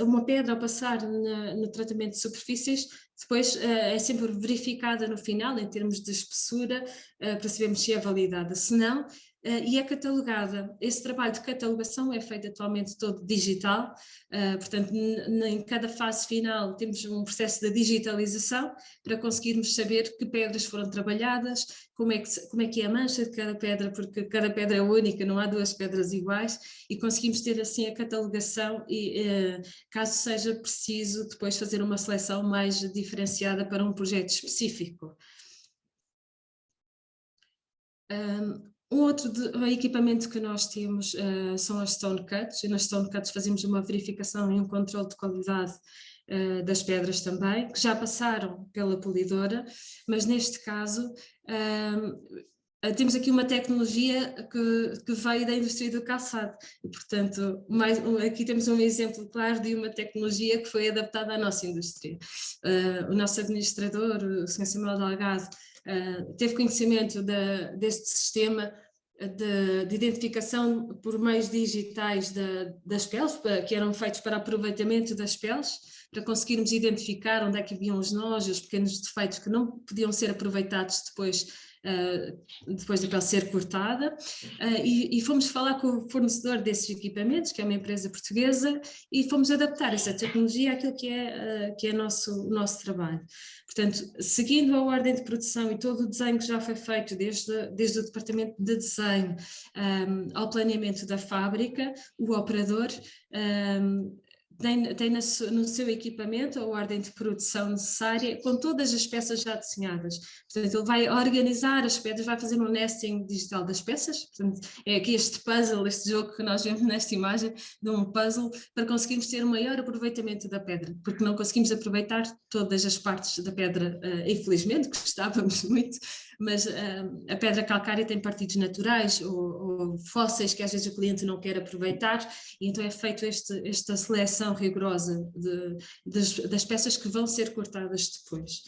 Uma pedra ao passar no tratamento de superfícies, depois é sempre verificada no final em termos de espessura, para sabermos se é validada, se não, e é catalogada. Esse trabalho de catalogação é feito atualmente todo digital, portanto em cada fase final temos um processo de digitalização para conseguirmos saber que pedras foram trabalhadas, como é que é a mancha de cada pedra, porque cada pedra é única, não há duas pedras iguais, e conseguimos ter assim a catalogação e caso seja preciso depois fazer uma seleção mais diferenciada para um projeto específico. Um outro equipamento que nós temos são as Stone Cuts, e nas Stone Cuts fazemos uma verificação e um controle de qualidade das pedras também, que já passaram pela polidora, mas neste caso temos aqui uma tecnologia que veio da indústria do calçado, e portanto aqui temos um exemplo claro de uma tecnologia que foi adaptada à nossa indústria. O nosso administrador, o Sr. Samuel Delgado, teve conhecimento deste sistema de identificação por meios digitais das peles, que eram feitos para aproveitamento das peles, para conseguirmos identificar onde é que haviam os nós, os pequenos defeitos que não podiam ser aproveitados depois da pele ser cortada, e fomos falar com o fornecedor desses equipamentos, que é uma empresa portuguesa, e fomos adaptar essa tecnologia àquilo que é o nosso trabalho. Portanto, seguindo a ordem de produção e todo o desenho que já foi feito, desde o departamento de desenho ao planeamento da fábrica, o operador tem no seu equipamento a ordem de produção necessária, com todas as peças já desenhadas. Portanto, ele vai organizar as pedras, vai fazer um nesting digital das peças. Portanto, é aqui este puzzle, este jogo que nós vemos nesta imagem, de um puzzle, para conseguirmos ter um maior aproveitamento da pedra, porque não conseguimos aproveitar todas as partes da pedra, infelizmente, gostávamos muito, mas a pedra calcária tem partidos naturais ou fósseis que às vezes o cliente não quer aproveitar, e então é feito esta seleção rigorosa das peças que vão ser cortadas depois.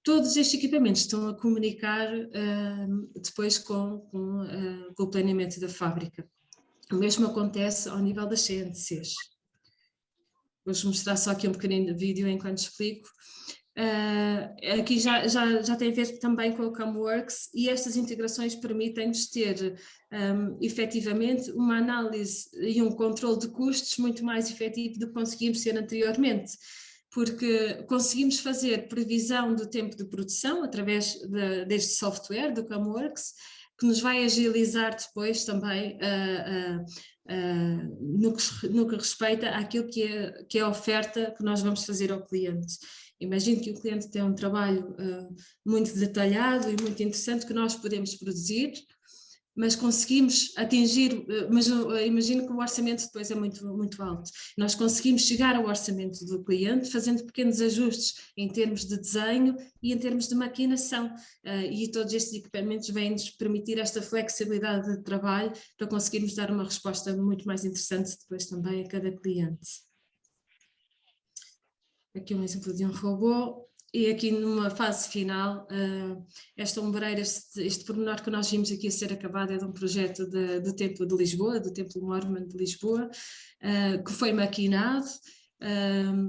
Todos estes equipamentos estão a comunicar depois com o planeamento da fábrica. O mesmo acontece ao nível das CNCs. Vou-vos mostrar só aqui um pequenino vídeo enquanto explico. Aqui já tem a ver também com o CamWorks, e estas integrações permitem-nos ter efetivamente uma análise e um controle de custos muito mais efetivo do que conseguimos ter anteriormente, porque conseguimos fazer previsão do tempo de produção através deste software, do CamWorks, que nos vai agilizar depois também no que respeita àquilo que é a oferta que nós vamos fazer ao cliente. Imagino que o cliente tem um trabalho muito detalhado e muito interessante que nós podemos produzir, mas conseguimos atingir, mas imagino que o orçamento depois é muito, muito alto. Nós conseguimos chegar ao orçamento do cliente fazendo pequenos ajustes em termos de desenho e em termos de maquinação, e todos estes equipamentos vêm-nos permitir esta flexibilidade de trabalho para conseguirmos dar uma resposta muito mais interessante depois também a cada cliente. Aqui um exemplo de um robô. E aqui numa fase final, esta ombreira, este pormenor que nós vimos aqui a ser acabado é de um projeto do Templo de Lisboa, do Templo Mormon de Lisboa, que foi maquinado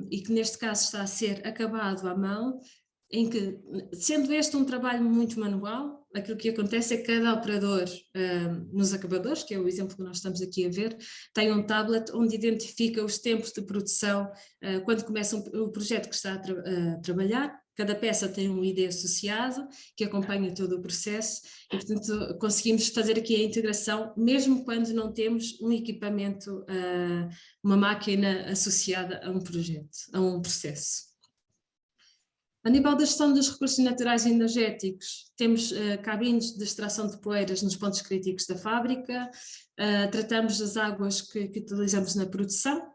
e que neste caso está a ser acabado à mão, em que, sendo este um trabalho muito manual, aquilo que acontece é que cada operador nos acabadores, que é o exemplo que nós estamos aqui a ver, tem um tablet onde identifica os tempos de produção quando começa o projeto que está a trabalhar. Cada peça tem um ID associado que acompanha todo o processo e, portanto, conseguimos fazer aqui a integração, mesmo quando não temos um equipamento, uma máquina associada a um projeto, a um processo. A nível da gestão dos recursos naturais e energéticos, temos cabines de extração de poeiras nos pontos críticos da fábrica, tratamos as águas que utilizamos na produção,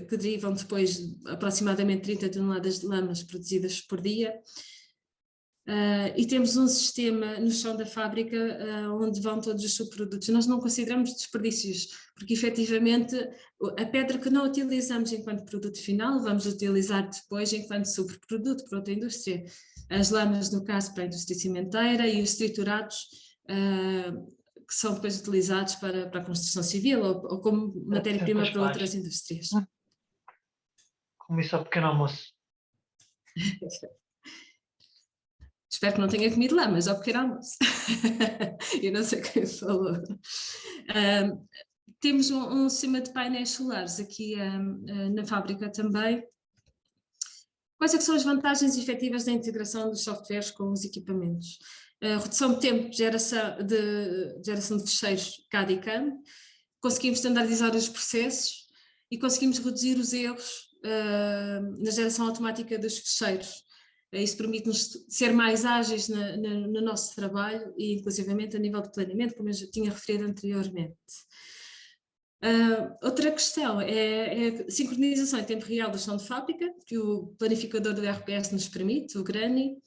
que derivam depois de aproximadamente 30 toneladas de lamas produzidas por dia. E temos um sistema no chão da fábrica onde vão todos os subprodutos. Nós não consideramos desperdícios, porque efetivamente a pedra que não utilizamos enquanto produto final, vamos utilizar depois enquanto subproduto para outra indústria. As lamas, no caso, para a indústria cimenteira, e os triturados, que são depois utilizados para a construção civil ou como matéria-prima para outras indústrias. Como isso ao pequeno almoço. Espero que não tenha comido lá, mas ao pequeno almoço. Eu não sei quem falou. Temos um sistema de painéis solares aqui na fábrica também. Quais é que são as vantagens efetivas da integração dos softwares com os equipamentos? Redução de tempo de geração de fecheiros CAD e CAM, conseguimos standardizar os processos e conseguimos reduzir os erros na geração automática dos fecheiros. Isso permite-nos ser mais ágeis no nosso trabalho e inclusivamente a nível de planeamento, como eu já tinha referido anteriormente. Outra questão é a sincronização em tempo real do chão de fábrica, que o planificador do RPS nos permite, o GRANI,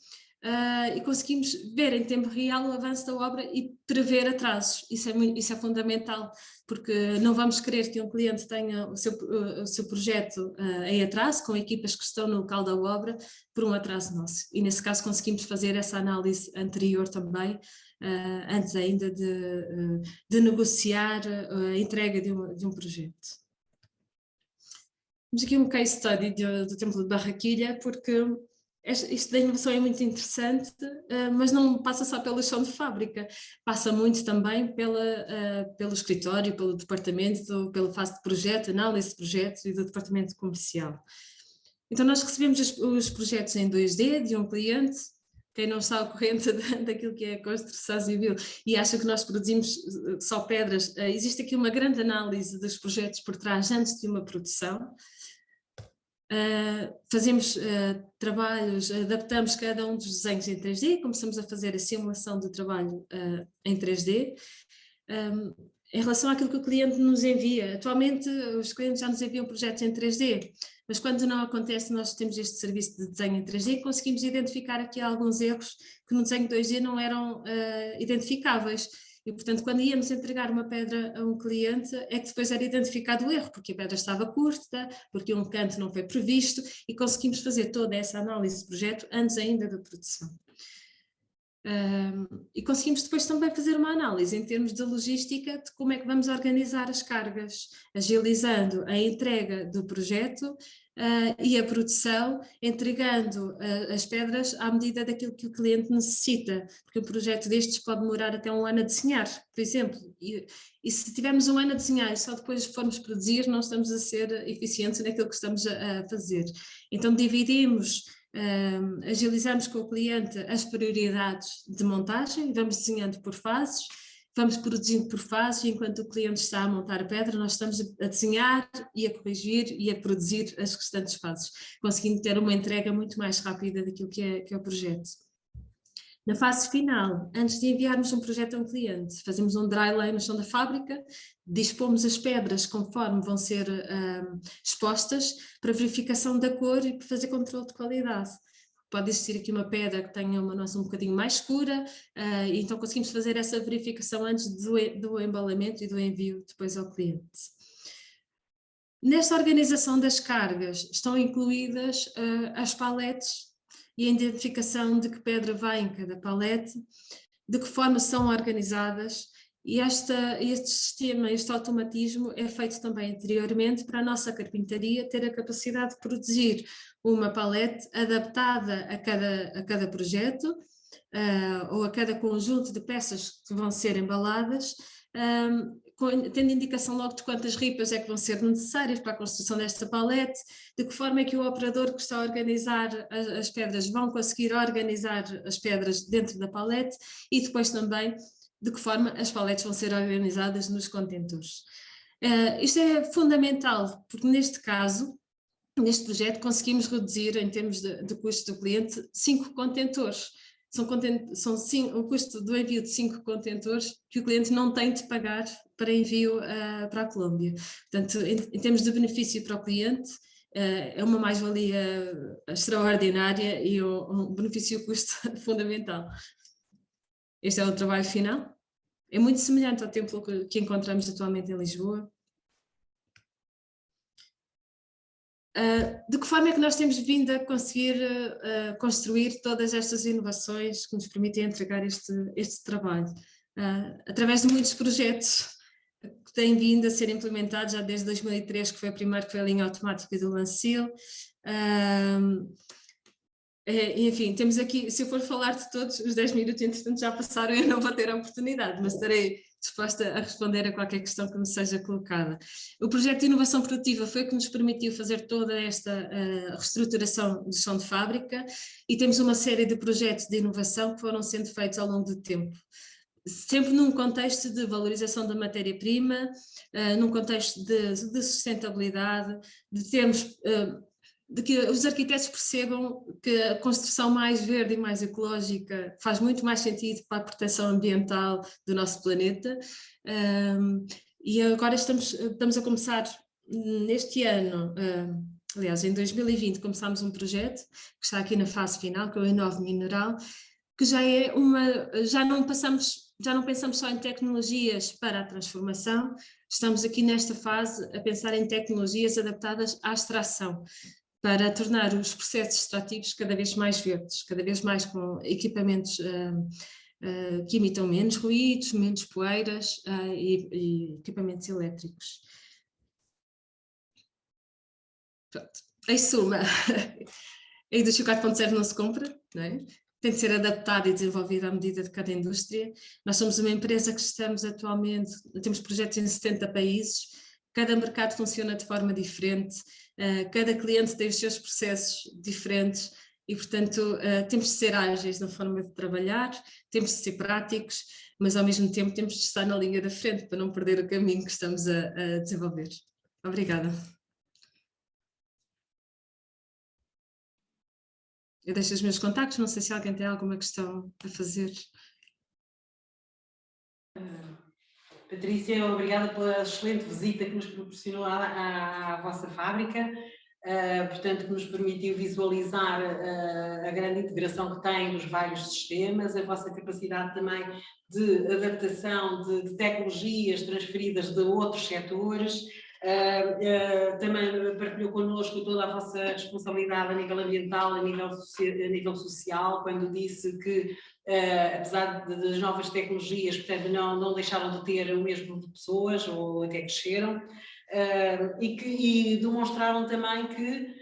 e conseguimos ver em tempo real o avanço da obra e prever atrasos. Isso é fundamental, porque não vamos querer que um cliente tenha o seu projeto em atraso, com equipas que estão no local da obra, por um atraso nosso. E nesse caso conseguimos fazer essa análise anterior também, antes ainda de negociar a entrega de um projeto. Temos aqui um case study do Templo de Barranquilla, porque isto da inovação é muito interessante, mas não passa só pelo chão de fábrica, passa muito também pelo escritório, pelo departamento, pela fase de projeto, análise de projetos e do departamento comercial. Então nós recebemos os projetos em 2D de um cliente, quem não está ao corrente daquilo que é a construção civil e acha que nós produzimos só pedras, existe aqui uma grande análise dos projetos por trás antes de uma produção. Fazemos trabalhos, adaptamos cada um dos desenhos em 3D, começamos a fazer a simulação do trabalho em 3D. Em relação àquilo que o cliente nos envia, atualmente os clientes já nos enviam projetos em 3D, mas quando não acontece, nós temos este serviço de desenho em 3D e conseguimos identificar aqui alguns erros que no desenho 2D não eram identificáveis. E, portanto, quando íamos entregar uma pedra a um cliente, é que depois era identificado o erro, porque a pedra estava curta, porque um canto não foi previsto, e conseguimos fazer toda essa análise de projeto antes ainda da produção. E conseguimos depois também fazer uma análise em termos de logística de como é que vamos organizar as cargas, agilizando a entrega do projeto e a produção, entregando as pedras à medida daquilo que o cliente necessita, porque um projeto destes pode demorar até um ano a desenhar, por exemplo, e se tivermos um ano a desenhar e só depois formos produzir, não estamos a ser eficientes naquilo que estamos a fazer. Então dividimos, agilizamos com o cliente as prioridades de montagem, vamos desenhando por fases, vamos produzindo por fases, e enquanto o cliente está a montar a pedra, nós estamos a desenhar e a corrigir e a produzir as restantes fases, conseguindo ter uma entrega muito mais rápida daquilo que é o projeto. Na fase final, antes de enviarmos um projeto a um cliente, fazemos um dry lay no chão da fábrica, dispomos as pedras conforme vão ser expostas para verificação da cor e para fazer controle de qualidade. Pode existir aqui uma pedra que tenha uma noção um bocadinho mais escura, então conseguimos fazer essa verificação antes do embalamento e do envio depois ao cliente. Nesta organização das cargas estão incluídas as paletes e a identificação de que pedra vai em cada palete, de que forma são organizadas E este sistema, este automatismo é feito também anteriormente para a nossa carpintaria ter a capacidade de produzir uma palete adaptada a cada projeto, ou a cada conjunto de peças que vão ser embaladas, tendo indicação logo de quantas ripas é que vão ser necessárias para a construção desta palete, de que forma é que o operador que está a organizar as pedras vão conseguir organizar as pedras dentro da palete, e depois também de que forma as paletes vão ser organizadas nos contentores. Isto é fundamental, porque neste caso, neste projeto, conseguimos reduzir em termos de custo do cliente 5 contentores. São o custo do envio de 5 contentores que o cliente não tem de pagar para envio para a Colômbia. Portanto, em termos de benefício para o cliente, é uma mais-valia extraordinária e um benefício-custo fundamental. Este é o trabalho final. É muito semelhante ao templo que encontramos atualmente em Lisboa. De que forma é que nós temos vindo a conseguir construir todas estas inovações que nos permitem entregar este trabalho? Através de muitos projetos que têm vindo a ser implementados já desde 2003, que foi o primeiro, que foi a linha automática do Lancil. Enfim, temos aqui, se eu for falar de todos, os 10 minutos, entretanto, já passaram e eu não vou ter a oportunidade, mas estarei disposta a responder a qualquer questão que me seja colocada. O projeto de inovação produtiva foi o que nos permitiu fazer toda esta reestruturação do chão de fábrica, e temos uma série de projetos de inovação que foram sendo feitos ao longo do tempo. Sempre num contexto de valorização da matéria-prima, num contexto de sustentabilidade, de termos... de que os arquitetos percebam que a construção mais verde e mais ecológica faz muito mais sentido para a proteção ambiental do nosso planeta, e agora estamos a começar neste ano, aliás em 2020 começámos um projeto que está aqui na fase final, que é o Inove Mineral, que já não pensamos só em tecnologias para a transformação, estamos aqui nesta fase a pensar em tecnologias adaptadas à extração, para tornar os processos extrativos cada vez mais verdes, cada vez mais com equipamentos que emitam menos ruídos, menos poeiras e equipamentos elétricos. Pronto. Em suma, a indústria 4.0 não se compra, não é? Tem de ser adaptada e desenvolvida à medida de cada indústria. Nós somos uma empresa que estamos atualmente, temos projetos em 70 países, cada mercado funciona de forma diferente, cada cliente tem os seus processos diferentes e, portanto, temos de ser ágeis na forma de trabalhar, temos de ser práticos, mas ao mesmo tempo temos de estar na linha da frente para não perder o caminho que estamos a desenvolver. Obrigada. Eu deixo os meus contactos, não sei se alguém tem alguma questão a fazer. Patrícia, obrigada pela excelente visita que nos proporcionou à vossa fábrica, portanto, que nos permitiu visualizar a grande integração que tem nos vários sistemas, a vossa capacidade também de adaptação de tecnologias transferidas de outros setores. Também partilhou connosco toda a vossa responsabilidade a nível ambiental, a nível social, quando disse que, apesar das novas tecnologias, portanto, não deixaram de ter o mesmo número de pessoas, ou até cresceram, e demonstraram também que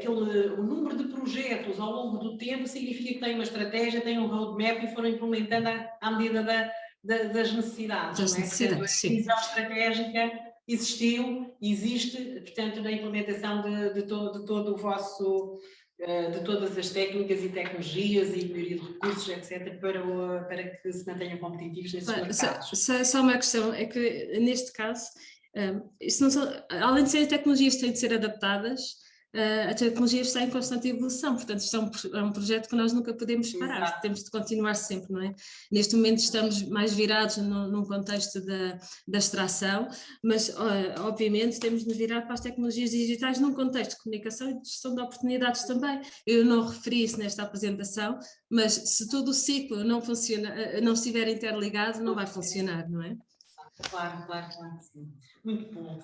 o número de projetos ao longo do tempo significa que tem uma estratégia, tem um roadmap e foram implementando à medida das necessidades. Das necessidades, portanto, sim. A visão estratégica existe, portanto, na implementação de todo o vosso, de todas as técnicas e tecnologias e melhoria de recursos, etc., para que se mantenham competitivos nesses mercados. Só uma questão, é que neste caso, além de serem tecnologias que têm de ser adaptadas, a tecnologia está em constante evolução, portanto isto é um projeto que nós nunca podemos parar. Exato. Temos de continuar sempre, não é? Neste momento estamos mais virados num contexto da extração, mas obviamente temos de nos virar para as tecnologias digitais num contexto de comunicação e de gestão de oportunidades também. Eu não referi isso nesta apresentação, mas se todo o ciclo não funciona, não estiver interligado, não vai funcionar, não é? Claro, sim. Muito bom.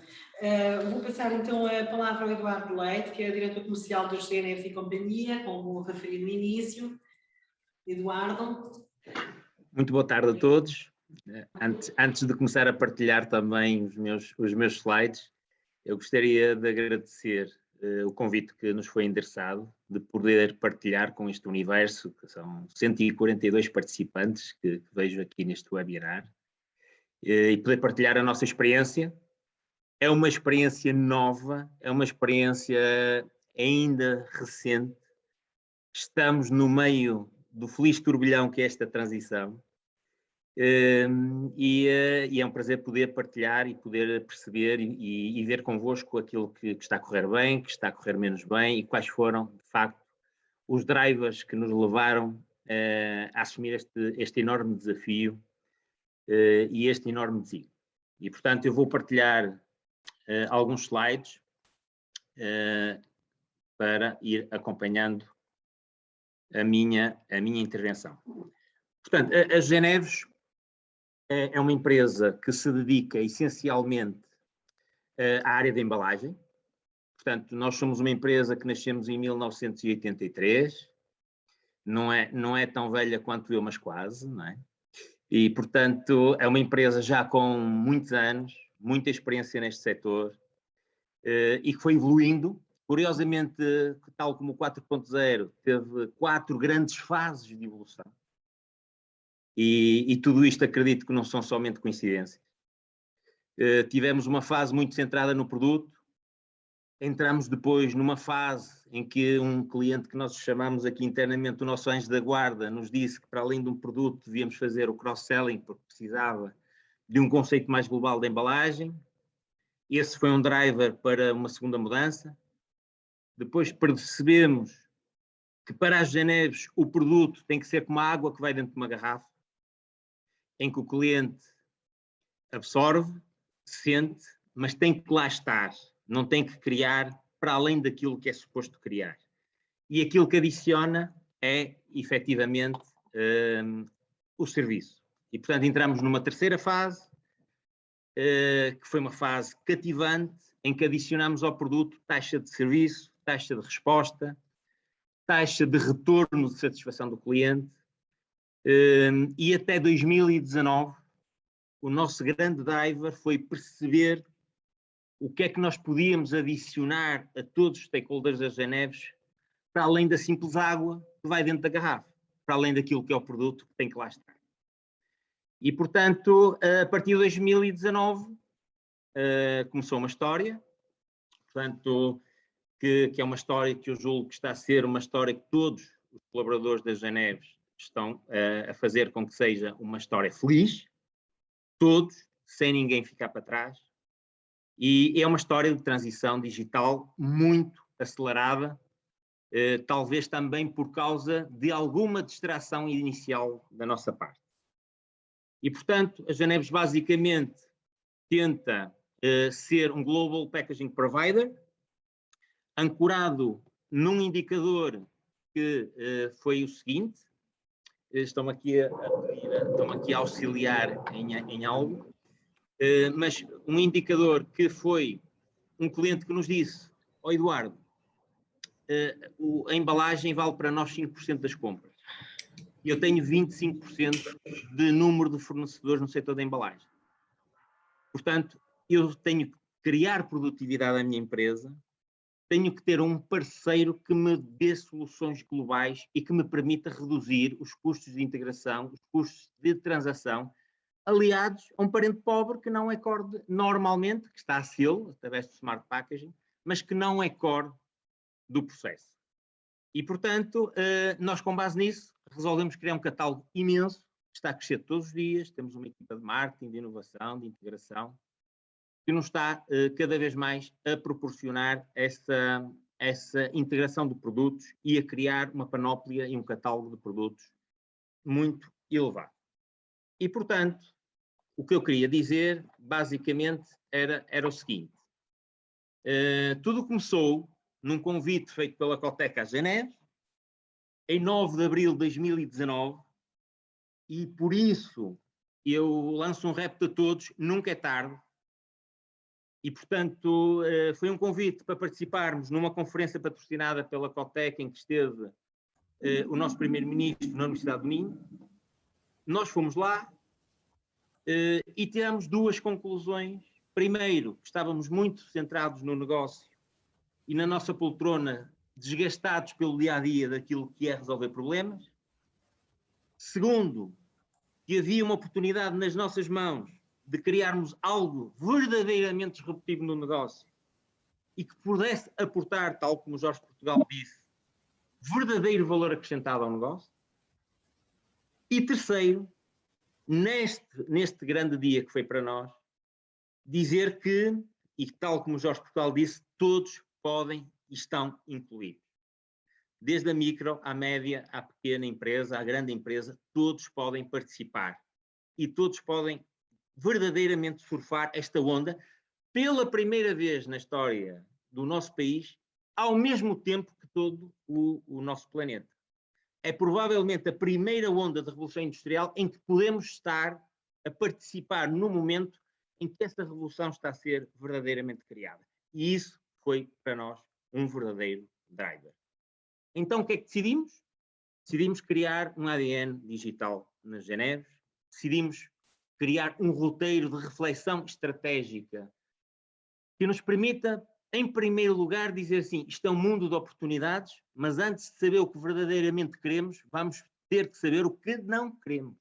Vou passar então a palavra ao Eduardo Leite, que é o diretor comercial do CNF e Companhia, como referi no início. Eduardo. Muito boa tarde a todos. Antes de começar a partilhar também os meus slides, eu gostaria de agradecer o convite que nos foi endereçado, de poder partilhar com este universo, que são 142 participantes que vejo aqui neste webinar, e poder partilhar a nossa experiência. É uma experiência nova, é uma experiência ainda recente. Estamos no meio do feliz turbilhão que é esta transição. E é um prazer poder partilhar e poder perceber e ver convosco aquilo que está a correr bem, que está a correr menos bem e quais foram, de facto, os drivers que nos levaram a assumir este enorme desafio e este enorme desígnio. E, portanto, eu vou partilhar alguns slides para ir acompanhando a minha intervenção. Portanto, a Geneves é uma empresa que se dedica essencialmente à área da embalagem. Portanto, nós somos uma empresa que nascemos em 1983, não é tão velha quanto eu, mas quase, não é? E, portanto, é uma empresa já com muitos anos, muita experiência neste setor, e que foi evoluindo. Curiosamente, tal como o 4.0, teve 4 grandes fases de evolução. E tudo isto acredito que não são somente coincidências. Tivemos uma fase muito centrada no produto, entramos depois numa fase em que um cliente que nós chamamos aqui internamente o nosso anjo da guarda nos disse que para além de um produto devíamos fazer o cross-selling porque precisava de um conceito mais global de embalagem. Esse foi um driver para uma segunda mudança. Depois percebemos que para as Geneves o produto tem que ser como a água que vai dentro de uma garrafa, em que o cliente absorve, sente, mas tem que lá estar, não tem que criar para além daquilo que é suposto criar. E aquilo que adiciona é, efetivamente, o serviço. E, portanto, entramos numa terceira fase, que foi uma fase cativante, em que adicionamos ao produto taxa de serviço, taxa de resposta, taxa de retorno de satisfação do cliente, e até 2019 o nosso grande driver foi perceber o que é que nós podíamos adicionar a todos os stakeholders das Geneves para além da simples água que vai dentro da garrafa, para além daquilo que é o produto que tem que lá estar. E, portanto, a partir de 2019 começou uma história, portanto, que é uma história que eu julgo que está a ser uma história que todos os colaboradores das Geneves estão a fazer com que seja uma história feliz, todos, sem ninguém ficar para trás, e é uma história de transição digital muito acelerada, talvez também por causa de alguma distração inicial da nossa parte. E, portanto, a Geneves basicamente tenta ser um Global Packaging Provider, ancorado num indicador que foi o seguinte, estão aqui a auxiliar em algo, mas um indicador que foi um cliente que nos disse: "Ó Eduardo, a embalagem vale para nós 5% das compras. Eu tenho 25% de número de fornecedores no setor da embalagem. Portanto, eu tenho que criar produtividade à minha empresa, tenho que ter um parceiro que me dê soluções globais e que me permita reduzir os custos de integração, os custos de transação, aliados a um parente pobre que não é core normalmente, que está a selo, através do Smart Packaging, mas que não é core do processo. E, portanto, nós com base nisso resolvemos criar um catálogo imenso, que está a crescer todos os dias, temos uma equipa de marketing, de inovação, de integração, que nos está cada vez mais a proporcionar essa integração de produtos e a criar uma panóplia e um catálogo de produtos muito elevado. E, portanto, o que eu queria dizer, basicamente, era o seguinte. Tudo começou num convite feito pela Cotec às Geneves, em 9 de abril de 2019, e por isso eu lanço um repto a todos: nunca é tarde. E, portanto, foi um convite para participarmos numa conferência patrocinada pela Cotec, em que esteve o nosso primeiro-ministro na Universidade do Minho. Nós fomos lá, e tiramos duas conclusões. Primeiro, que estávamos muito centrados no negócio e na nossa poltrona, desgastados pelo dia-a-dia daquilo que é resolver problemas. Segundo, que havia uma oportunidade nas nossas mãos de criarmos algo verdadeiramente disruptivo no negócio e que pudesse aportar, tal como o Jorge Portugal disse, verdadeiro valor acrescentado ao negócio. E terceiro, neste grande dia que foi para nós, dizer que, e tal como o Jorge Portugal disse, todos podem e estão incluídos. Desde a micro, à média, à pequena empresa, à grande empresa, todos podem participar e todos podem verdadeiramente surfar esta onda pela primeira vez na história do nosso país, ao mesmo tempo que todo o nosso planeta. É provavelmente a primeira onda de revolução industrial em que podemos estar a participar no momento em que esta revolução está a ser verdadeiramente criada. E isso foi, para nós, um verdadeiro driver. Então, o que é que decidimos? Decidimos criar um ADN digital nas Geneves, decidimos criar um roteiro de reflexão estratégica que nos permita, em primeiro lugar, dizer assim, isto é um mundo de oportunidades, mas antes de saber o que verdadeiramente queremos, vamos ter que saber o que não queremos.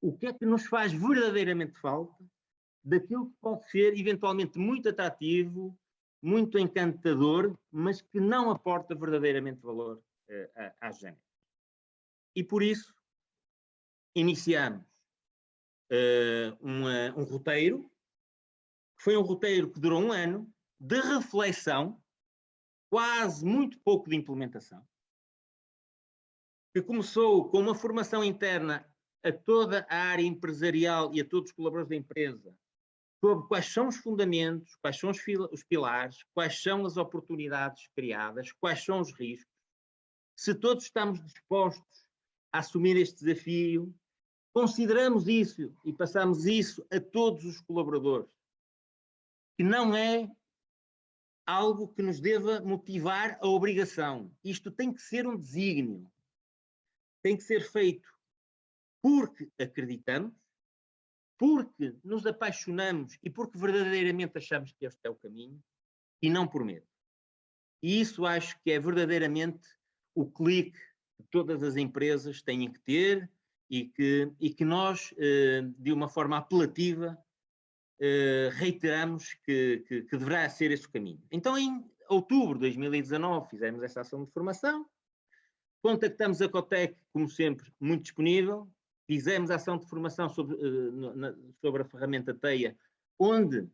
O que é que nos faz verdadeiramente falta daquilo que pode ser, eventualmente, muito atrativo, muito encantador, mas que não aporta verdadeiramente valor às Geneves. E por isso, iniciamos um roteiro, que foi um roteiro que durou 1 ano, de reflexão, quase muito pouco de implementação, que começou com uma formação interna a toda a área empresarial e a todos os colaboradores da empresa, sobre quais são os fundamentos, quais são os pilares, quais são as oportunidades criadas, quais são os riscos. Se todos estamos dispostos a assumir este desafio, consideramos isso e passamos isso a todos os colaboradores, que não é algo que nos deva motivar a obrigação. Isto tem que ser um desígnio. Tem que ser feito porque acreditamos, porque nos apaixonamos e porque verdadeiramente achamos que este é o caminho e não por medo. E isso acho que é verdadeiramente o clique que todas as empresas têm que ter e que nós, de uma forma apelativa, reiteramos que deverá ser esse o caminho. Então, em outubro de 2019, fizemos essa ação de formação, contactamos a Cotec, como sempre, muito disponível, fizemos a ação de formação sobre a ferramenta TEIA, onde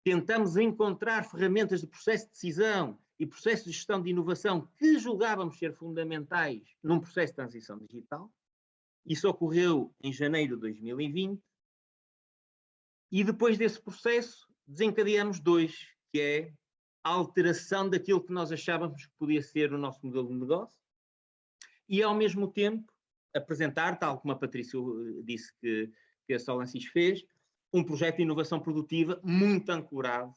tentamos encontrar ferramentas de processo de decisão e processo de gestão de inovação que julgávamos ser fundamentais num processo de transição digital. Isso ocorreu em janeiro de 2020. E depois desse processo, desencadeamos 2, que é a alteração daquilo que nós achávamos que podia ser o nosso modelo de negócio e, ao mesmo tempo, apresentar, tal como a Patrícia disse que a Solancis fez, um projeto de inovação produtiva muito ancorado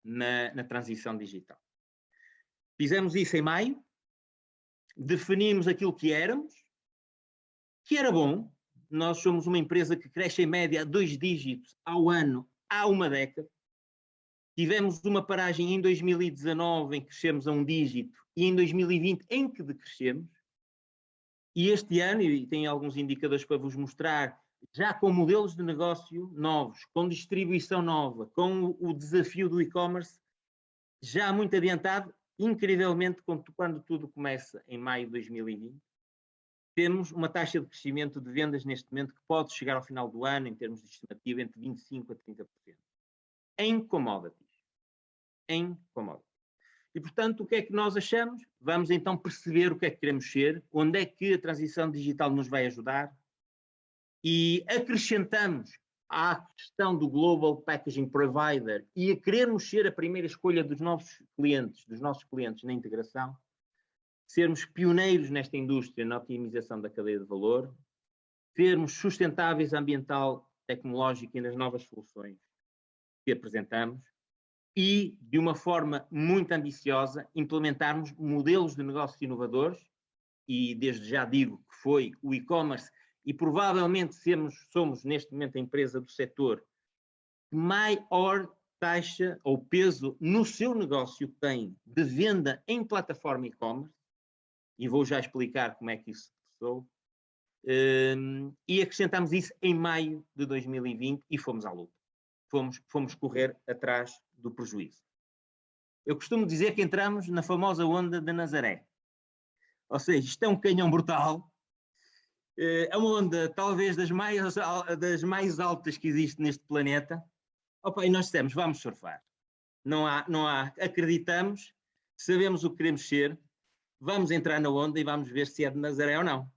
na transição digital. Fizemos isso em maio, definimos aquilo que éramos, que era bom. Nós somos uma empresa que cresce em média 2 dígitos ao ano há 1 década. Tivemos uma paragem em 2019 em que crescemos a 1 dígito e em 2020 em que decrescemos. E este ano, e tem alguns indicadores para vos mostrar, já com modelos de negócio novos, com distribuição nova, com o desafio do e-commerce já muito adiantado, incrivelmente, quando tudo começa em maio de 2020, temos uma taxa de crescimento de vendas neste momento que pode chegar ao final do ano, em termos de estimativa, entre 25% a 30%. Em commodities. E, portanto, o que é que nós achamos? Vamos então perceber o que é que queremos ser, onde é que a transição digital nos vai ajudar e acrescentamos à questão do Global Packaging Provider e a querermos ser a primeira escolha dos nossos clientes na integração, sermos pioneiros nesta indústria na otimização da cadeia de valor, sermos sustentáveis ambiental, tecnológico e nas novas soluções que apresentamos e, de uma forma muito ambiciosa, implementarmos modelos de negócio inovadores e, desde já digo que foi o e-commerce e provavelmente somos neste momento a empresa do setor que maior taxa ou peso no seu negócio tem de venda em plataforma e-commerce, e vou já explicar como é que isso se passou, e acrescentamos isso em maio de 2020 e fomos à luta. Fomos correr atrás do prejuízo. Eu costumo dizer que entramos na famosa onda de Nazaré. Ou seja, isto é um canhão brutal, é uma onda talvez das mais altas que existe neste planeta. Opa, e nós dissemos, vamos surfar. Não há, acreditamos, sabemos o que queremos ser, vamos entrar na onda e vamos ver se é de Nazaré ou não.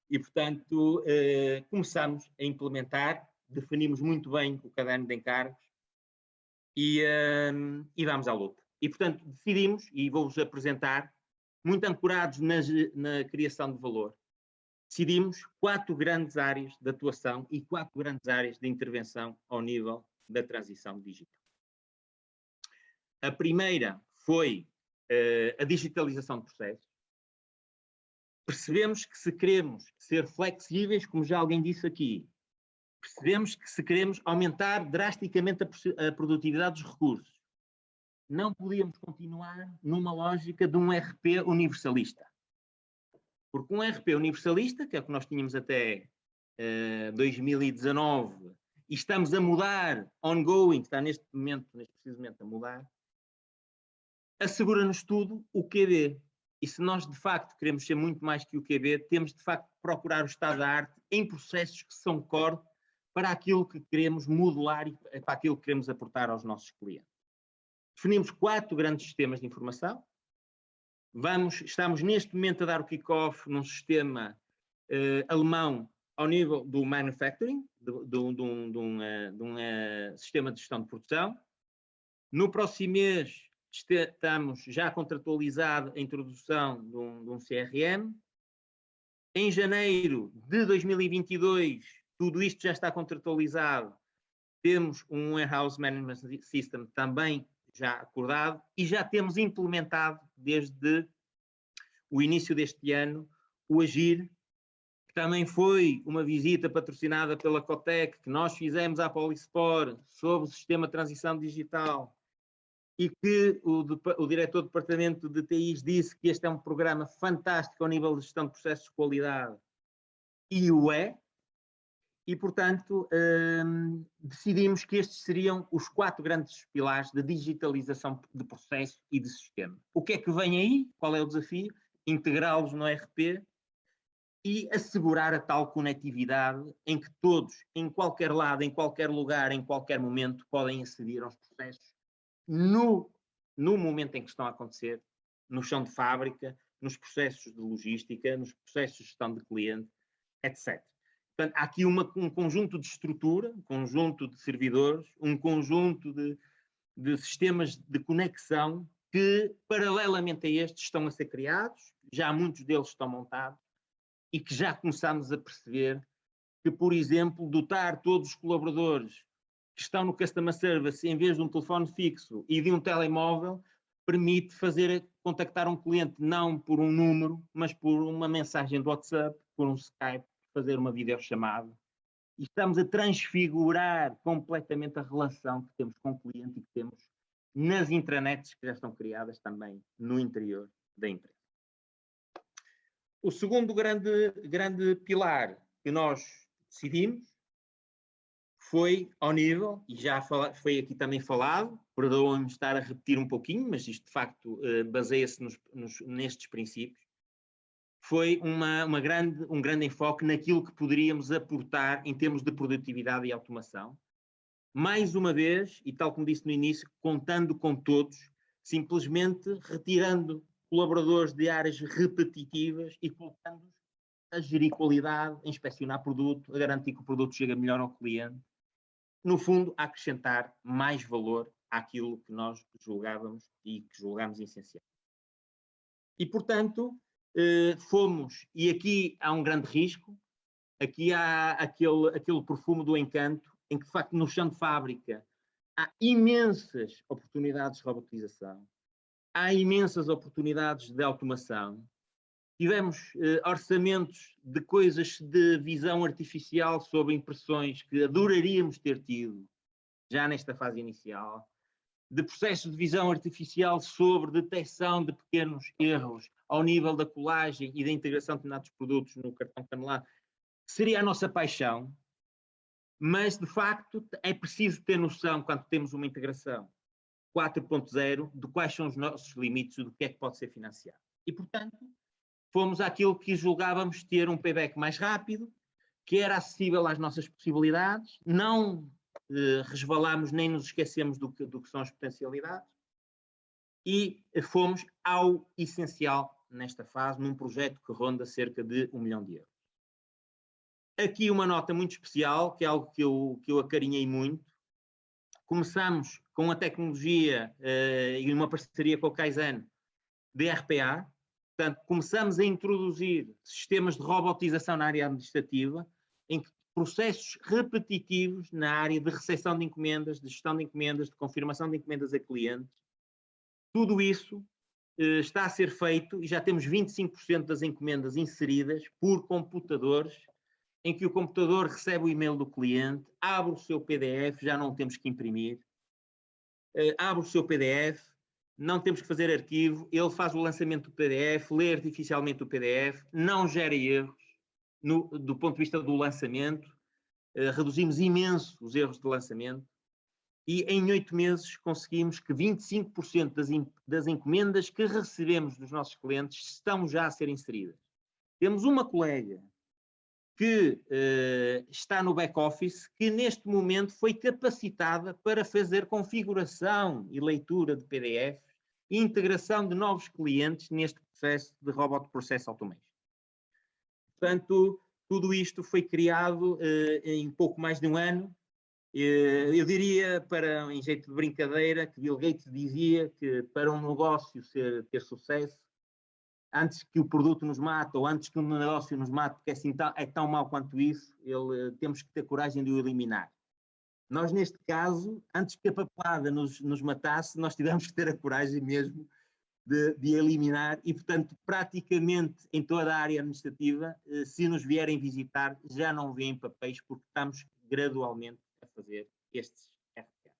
E, portanto, começamos a implementar, definimos muito bem o caderno de encargos e vamos à luta. E, portanto, decidimos, e vou-vos apresentar, muito ancorados na criação de valor, decidimos 4 grandes áreas de atuação e 4 grandes áreas de intervenção ao nível da transição digital. A primeira foi a digitalização de processos. Percebemos que se queremos ser flexíveis, como já alguém disse aqui, percebemos que se queremos aumentar drasticamente a produtividade dos recursos, não podíamos continuar numa lógica de um RP universalista. Porque um RP universalista, que é o que nós tínhamos até 2019, e estamos a mudar, ongoing, está neste preciso momento a mudar, assegura-nos tudo o QB. E se nós, de facto, queremos ser muito mais que o QB, temos, de facto, procurar o estado da arte em processos que são core para aquilo que queremos modelar e para aquilo que queremos aportar aos nossos clientes. Definimos 4 grandes sistemas de informação. Estamos neste momento a dar o kick-off num sistema alemão ao nível do manufacturing, de um sistema de gestão de produção. No próximo mês estamos já contratualizado a introdução de um CRM. Em janeiro de 2022, tudo isto já está contratualizado. Temos um Warehouse Management System também já acordado e já temos implementado desde o início deste ano o Agir, que também foi uma visita patrocinada pela Cotec, que nós fizemos à Polispor sobre o sistema de transição digital e que o diretor do departamento de TIs disse que este é um programa fantástico ao nível de gestão de processos de qualidade, e o é. E, portanto, decidimos que estes seriam os 4 grandes pilares de digitalização de processo e de sistema. O que é que vem aí? Qual é o desafio? Integrá-los no ERP e assegurar a tal conectividade em que todos, em qualquer lado, em qualquer lugar, em qualquer momento, podem aceder aos processos no momento em que estão a acontecer, no chão de fábrica, nos processos de logística, nos processos de gestão de cliente, etc. Portanto, há aqui um conjunto de estrutura, um conjunto de servidores, um conjunto de sistemas de conexão que, paralelamente a estes, estão a ser criados, já muitos deles estão montados, e que já começamos a perceber que, por exemplo, dotar todos os colaboradores que estão no Customer Service, em vez de um telefone fixo e de um telemóvel, permite contactar um cliente não por um número, mas por uma mensagem do WhatsApp, por um Skype, fazer uma videochamada. E estamos a transfigurar completamente a relação que temos com o cliente e que temos nas intranets que já estão criadas também no interior da empresa. O segundo grande pilar que nós decidimos foi ao nível, e já foi aqui também falado, perdoam-me estar a repetir um pouquinho, mas isto de facto baseia-se nestes princípios, foi um grande enfoque naquilo que poderíamos aportar em termos de produtividade e automação. Mais uma vez, e tal como disse no início, contando com todos, simplesmente retirando colaboradores de áreas repetitivas e colocando-os a gerir qualidade, a inspecionar produto, a garantir que o produto chega melhor ao cliente. No fundo, a acrescentar mais valor àquilo que nós julgávamos e que julgámos essencial. E, portanto, e aqui há um grande risco, aqui há aquele perfume do encanto, em que, de facto, no chão de fábrica há imensas oportunidades de robotização, há imensas oportunidades de automação, tivemos orçamentos de coisas de visão artificial sobre impressões que adoraríamos ter tido já nesta fase inicial, de processos de visão artificial sobre detecção de pequenos erros ao nível da colagem e da integração de determinados produtos no cartão canelado, que seria a nossa paixão, mas de facto é preciso ter noção, quando temos uma integração 4.0, de quais são os nossos limites, do que é que pode ser financiado. E, portanto, fomos àquilo que julgávamos ter um payback mais rápido, que era acessível às nossas possibilidades, não resvalámos nem nos esquecemos do que são as potencialidades, e fomos ao essencial nesta fase, num projeto que ronda cerca de 1 milhão de euros. Aqui uma nota muito especial, que é algo que eu acarinhei muito. Começamos com a tecnologia e uma parceria com o Kaizen de RPA. Portanto, começamos a introduzir sistemas de robotização na área administrativa, em que processos repetitivos na área de recepção de encomendas, de gestão de encomendas, de confirmação de encomendas a clientes. Tudo isso está a ser feito e já temos 25% das encomendas inseridas por computadores, em que o computador recebe o e-mail do cliente, abre o seu PDF, já não temos que imprimir, abre o seu PDF, não temos que fazer arquivo, ele faz o lançamento do PDF, lê artificialmente o PDF, não gera erros do ponto de vista do lançamento, reduzimos imenso os erros de lançamento e em 8 meses conseguimos que 25% das encomendas que recebemos dos nossos clientes estão já a ser inseridas. Temos uma colega que está no back-office, que neste momento foi capacitada para fazer configuração e leitura de PDF e integração de novos clientes neste processo de Robot Process Automation. Portanto, tudo isto foi criado em pouco mais de um ano. Eu diria, em jeito de brincadeira, que Bill Gates dizia que para um negócio ter sucesso, antes que o produto nos mate ou antes que o negócio nos mate, porque assim é tão mau quanto isso, temos que ter coragem de o eliminar. Nós, neste caso, antes que a papelada nos matasse, nós tivemos que ter a coragem mesmo de eliminar e, portanto, praticamente em toda a área administrativa, se nos vierem visitar, já não vêem papéis, porque estamos gradualmente a fazer estes RPA.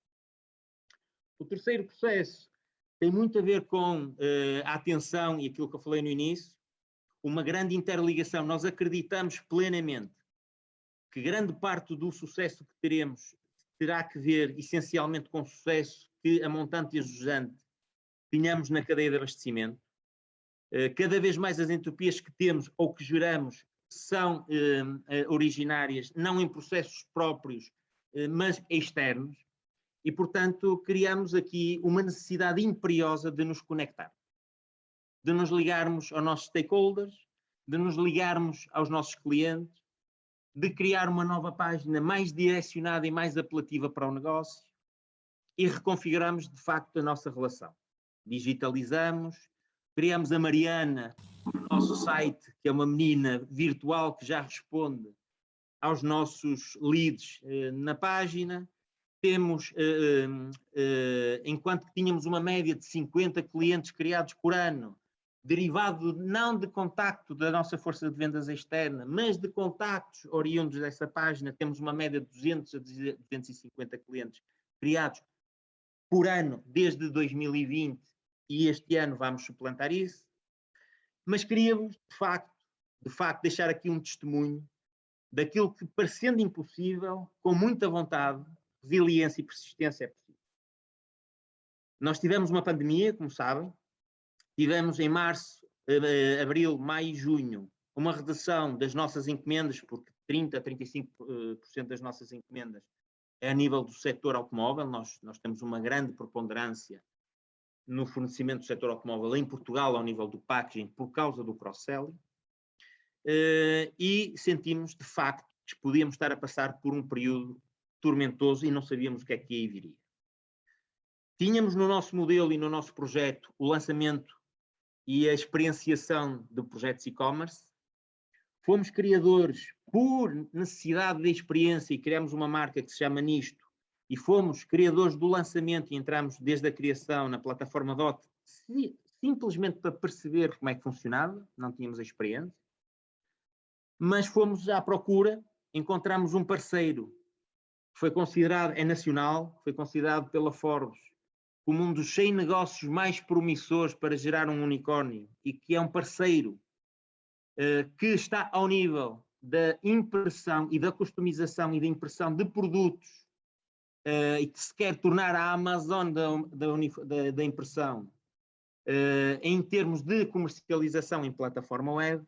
O terceiro processo tem muito a ver com a atenção e aquilo que eu falei no início, uma grande interligação. Nós acreditamos plenamente que grande parte do sucesso que teremos terá que ver essencialmente com o sucesso que a montante e a jusante tenhamos na cadeia de abastecimento. Cada vez mais as entropias que temos ou que geramos são originárias, não em processos próprios, mas externos. E, portanto, criamos aqui uma necessidade imperiosa de nos conectar, de nos ligarmos aos nossos stakeholders, de nos ligarmos aos nossos clientes, de criar uma nova página mais direcionada e mais apelativa para o negócio e reconfiguramos, de facto, a nossa relação. Digitalizamos, criamos a Mariana, o nosso site, que é uma menina virtual que já responde aos nossos leads na página. Temos, enquanto que tínhamos uma média de 50 clientes criados por ano, derivado não de contacto da nossa força de vendas externa, mas de contactos oriundos dessa página, temos uma média de 200 a 250 clientes criados por ano desde 2020 e este ano vamos suplantar isso. Mas queríamos, de facto, deixar aqui um testemunho daquilo que, parecendo impossível, com muita vontade, resiliência e persistência é possível. Nós tivemos uma pandemia, como sabem, tivemos em março, abril, maio e junho uma redução das nossas encomendas, porque 30% a 35% das nossas encomendas é a nível do setor automóvel. Nós temos uma grande preponderância no fornecimento do setor automóvel em Portugal ao nível do packaging por causa do cross-selling e sentimos de facto que podíamos estar a passar por um período tormentoso e não sabíamos o que é que aí viria. Tínhamos no nosso modelo e no nosso projeto o lançamento e a experienciação de projetos e-commerce. Fomos criadores por necessidade de experiência e criamos uma marca que se chama Nisto e fomos criadores do lançamento e entramos desde a criação na plataforma DOT simplesmente para perceber como é que funcionava, não tínhamos a experiência, mas fomos à procura, encontramos um parceiro que foi considerado, é nacional, foi considerado pela Forbes como um dos 100 negócios mais promissores para gerar um unicórnio e que é um parceiro que está ao nível da impressão e da customização e da impressão de produtos e que se quer tornar a Amazon da impressão em termos de comercialização em plataforma web.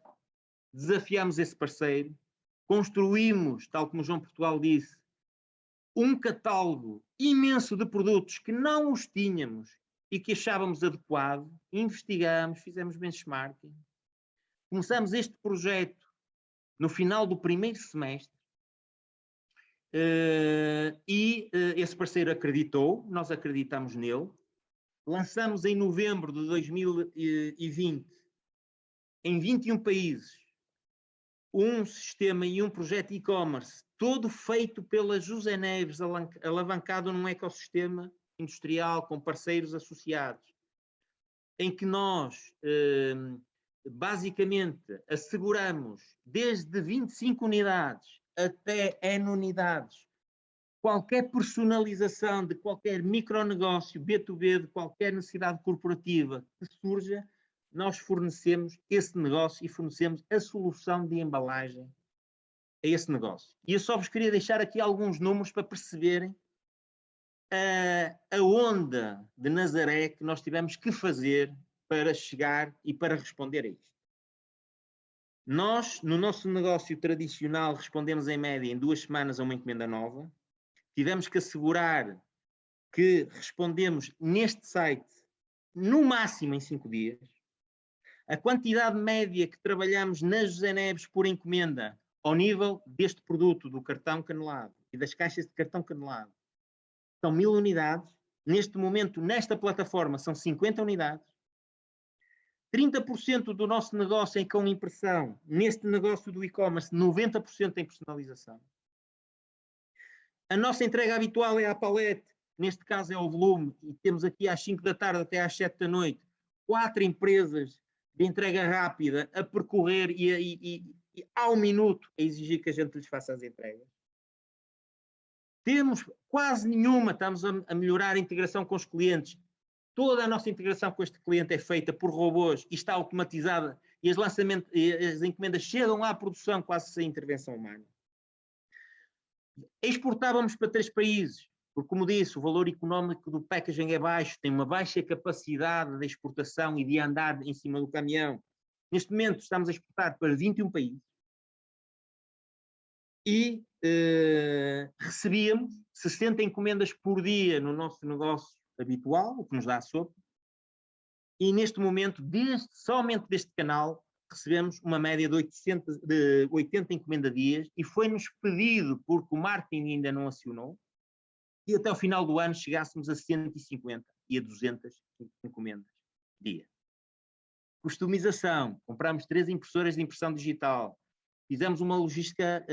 Desafiamos esse parceiro, construímos, tal como o João Portugal disse, um catálogo imenso de produtos que não os tínhamos e que achávamos adequado, investigamos, fizemos benchmarking, começamos este projeto no final do primeiro semestre e esse parceiro acreditou, nós acreditamos nele, lançamos em novembro de 2020 em 21 países um sistema e um projeto e-commerce todo feito pela José Neves, alavancado num ecossistema industrial com parceiros associados, em que nós basicamente asseguramos desde 25 unidades até N unidades, qualquer personalização de qualquer micronegócio B2B, de qualquer necessidade corporativa que surja, nós fornecemos esse negócio e fornecemos a solução de embalagem a esse negócio. E eu só vos queria deixar aqui alguns números para perceberem a onda de Nazaré que nós tivemos que fazer para chegar e para responder a isto. Nós, no nosso negócio tradicional, respondemos em média em 2 semanas a uma encomenda nova. Tivemos que assegurar que respondemos neste site no máximo em 5 dias. A quantidade média que trabalhamos na José Neves por encomenda ao nível deste produto, do cartão canelado e das caixas de cartão canelado, são 1000 unidades. Neste momento, nesta plataforma, são 50 unidades. 30% do nosso negócio é com impressão. Neste negócio do e-commerce, 90% em personalização. A nossa entrega habitual é à palete. Neste caso é ao volume. E temos aqui às 5 da tarde até às 7 da noite 4 empresas de entrega rápida a percorrer e ao minuto a exigir que a gente lhes faça as entregas. Temos quase nenhuma, estamos a melhorar a integração com os clientes. Toda a nossa integração com este cliente é feita por robôs e está automatizada e as encomendas chegam à produção quase sem intervenção humana. Exportávamos para 3 países, porque como disse, o valor económico do packaging é baixo, tem uma baixa capacidade de exportação e de andar em cima do caminhão. Neste momento estamos a exportar para 21 países e recebíamos 60 encomendas por dia no nosso negócio habitual, o que nos dá a sopa, e neste momento, somente deste canal, recebemos uma média de 80 encomendas dias e foi-nos pedido, porque o marketing ainda não acionou, que até ao final do ano chegássemos a 150 e a 200 encomendas dia. Customização, compramos 3 impressoras de impressão digital, fizemos uma logística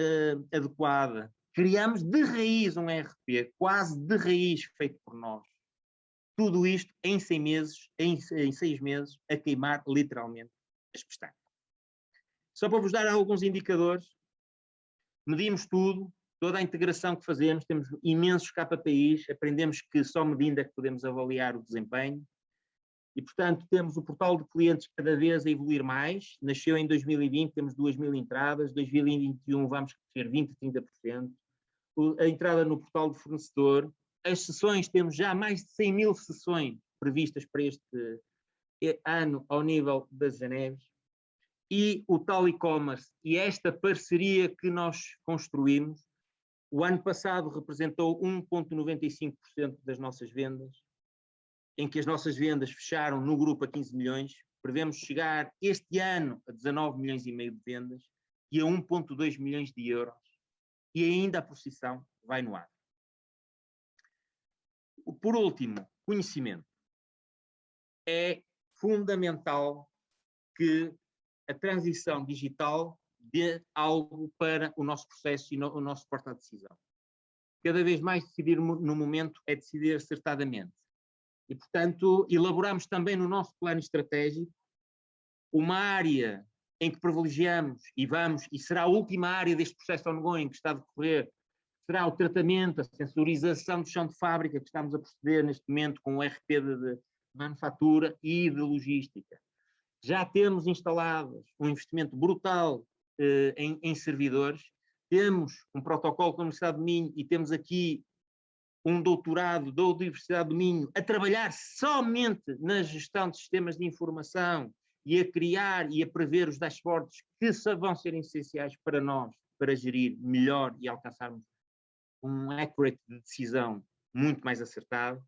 adequada, criamos de raiz um ERP, quase de raiz feito por nós. Tudo isto em 6 meses, a queimar literalmente as pestanas. Só para vos dar alguns indicadores, medimos tudo, toda a integração que fazemos, temos imensos KPIs, aprendemos que só medindo é que podemos avaliar o desempenho e, portanto, temos o portal de clientes cada vez a evoluir mais. Nasceu em 2020, temos 2.000 entradas, 2021 vamos crescer 20%, 30%. A entrada no portal de fornecedor, as sessões, temos já mais de 100.000 sessões previstas para este ano ao nível das Neves. E o tal e-commerce e esta parceria que nós construímos, o ano passado representou 1,95% das nossas vendas, em que as nossas vendas fecharam no grupo a 15 milhões, prevemos chegar este ano a 19 milhões e meio de vendas e a 1,2 milhões de euros, e ainda a procissão vai no ar. Por último, conhecimento. É fundamental que a transição digital dê algo para o nosso processo e o nosso suporte à decisão. Cada vez mais decidir no momento é decidir acertadamente. E, portanto, elaboramos também no nosso plano estratégico uma área em que privilegiamos e será a última área deste processo ongoing que está a decorrer, será o tratamento, a sensorização do chão de fábrica que estamos a proceder neste momento com o RP de manufatura e de logística. Já temos instalados um investimento brutal em servidores, temos um protocolo com a Universidade do Minho e temos aqui um doutorado da Universidade do Minho a trabalhar somente na gestão de sistemas de informação e a criar e a prever os dashboards que vão ser essenciais para nós, para gerir melhor e alcançarmos um accurate de decisão muito mais acertado.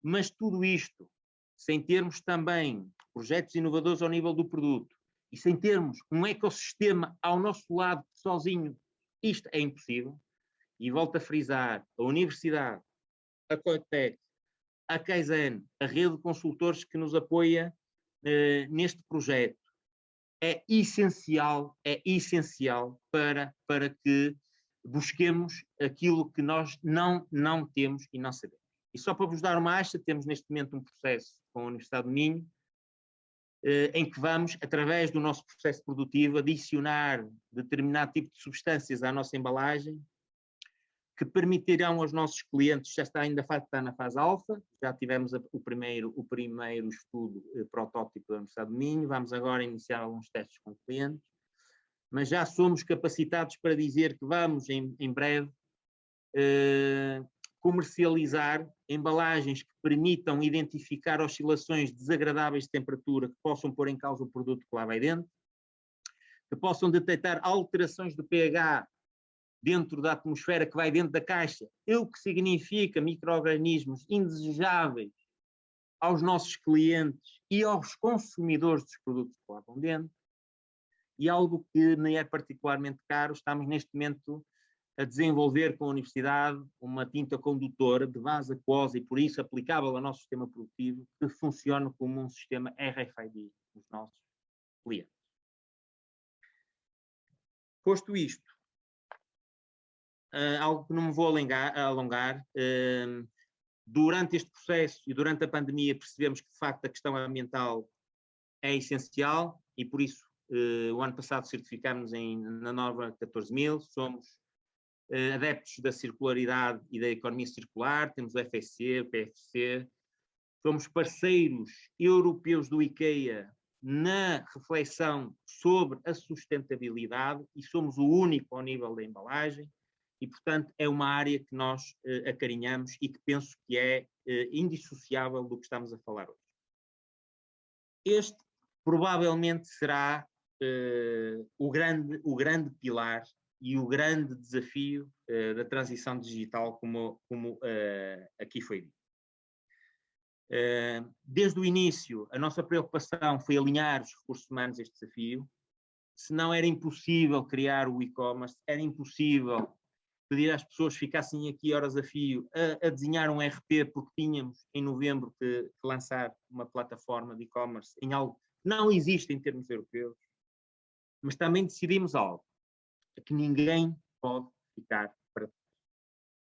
Mas tudo isto, sem termos também projetos inovadores ao nível do produto e sem termos um ecossistema ao nosso lado sozinho, isto é impossível. E volto a frisar, a Universidade, a Coitec, a Kaizen, a rede de consultores que nos apoia neste projeto, é essencial para que busquemos aquilo que nós não temos e não sabemos. E só para vos dar uma acha, temos neste momento um processo com a Universidade do Minho, em que vamos, através do nosso processo produtivo, adicionar determinado tipo de substâncias à nossa embalagem, que permitirão aos nossos clientes, já está na fase alfa, já tivemos o primeiro estudo protótipo da Universidade do Minho, vamos agora iniciar alguns testes com clientes, mas já somos capacitados para dizer que vamos, em breve, comercializar embalagens que permitam identificar oscilações desagradáveis de temperatura que possam pôr em causa o produto que lá vai dentro, que possam detectar alterações do pH dentro da atmosfera que vai dentro da caixa, o que significa micro-organismos indesejáveis aos nossos clientes e aos consumidores dos produtos que lá vão dentro. E algo que nem é particularmente caro, estamos neste momento a desenvolver com a Universidade uma tinta condutora de base aquosa e por isso aplicável ao nosso sistema produtivo, que funciona como um sistema RFID nos nossos clientes. Posto isto, algo que não me vou alongar, durante este processo e durante a pandemia percebemos que de facto a questão ambiental é essencial e por isso o ano passado certificámos na nova 14.000, somos adeptos da circularidade e da economia circular, temos o FSC, o PFC, somos parceiros europeus do IKEA na reflexão sobre a sustentabilidade e somos o único ao nível da embalagem e, portanto, é uma área que nós acarinhamos e que penso que é indissociável do que estamos a falar hoje. Este provavelmente será o grande pilar e o grande desafio da transição digital, como aqui foi dito. Desde o início, a nossa preocupação foi alinhar os recursos humanos a este desafio. Se não era impossível criar o e-commerce, era impossível pedir às pessoas que ficassem aqui horas a fio a desenhar um RP, porque tínhamos em novembro que lançar uma plataforma de e-commerce em algo que não existe em termos europeus. Mas também decidimos algo, que ninguém pode ficar para trás.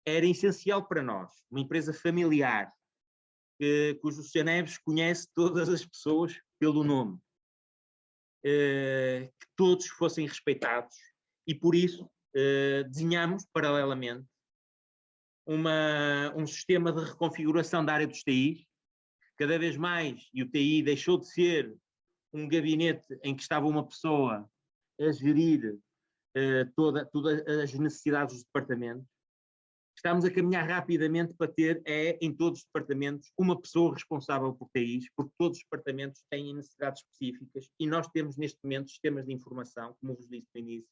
Era essencial para nós, uma empresa familiar, cujo Sr. Neves conhece todas as pessoas pelo nome, que todos fossem respeitados e por isso desenhamos paralelamente um sistema de reconfiguração da área dos TIs, cada vez mais, e o TI deixou de ser um gabinete em que estava uma pessoa a gerir todas as necessidades dos departamentos. Estamos a caminhar rapidamente para ter, em todos os departamentos, uma pessoa responsável por TIs, porque todos os departamentos têm necessidades específicas e nós temos neste momento sistemas de informação, como vos disse no início,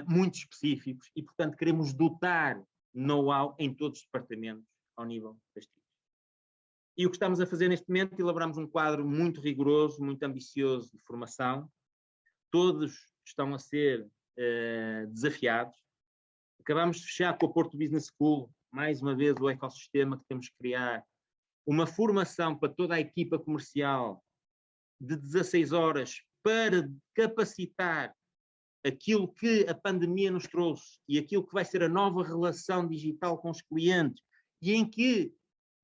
muito específicos e, portanto, queremos dotar know-how em todos os departamentos ao nível das TIs. E o que estamos a fazer neste momento, elaboramos um quadro muito rigoroso, muito ambicioso de formação. Todos estão a ser desafiados. Acabamos de fechar com a Porto Business School, mais uma vez o ecossistema que temos que criar, uma formação para toda a equipa comercial de 16 horas para capacitar aquilo que a pandemia nos trouxe e aquilo que vai ser a nova relação digital com os clientes e em que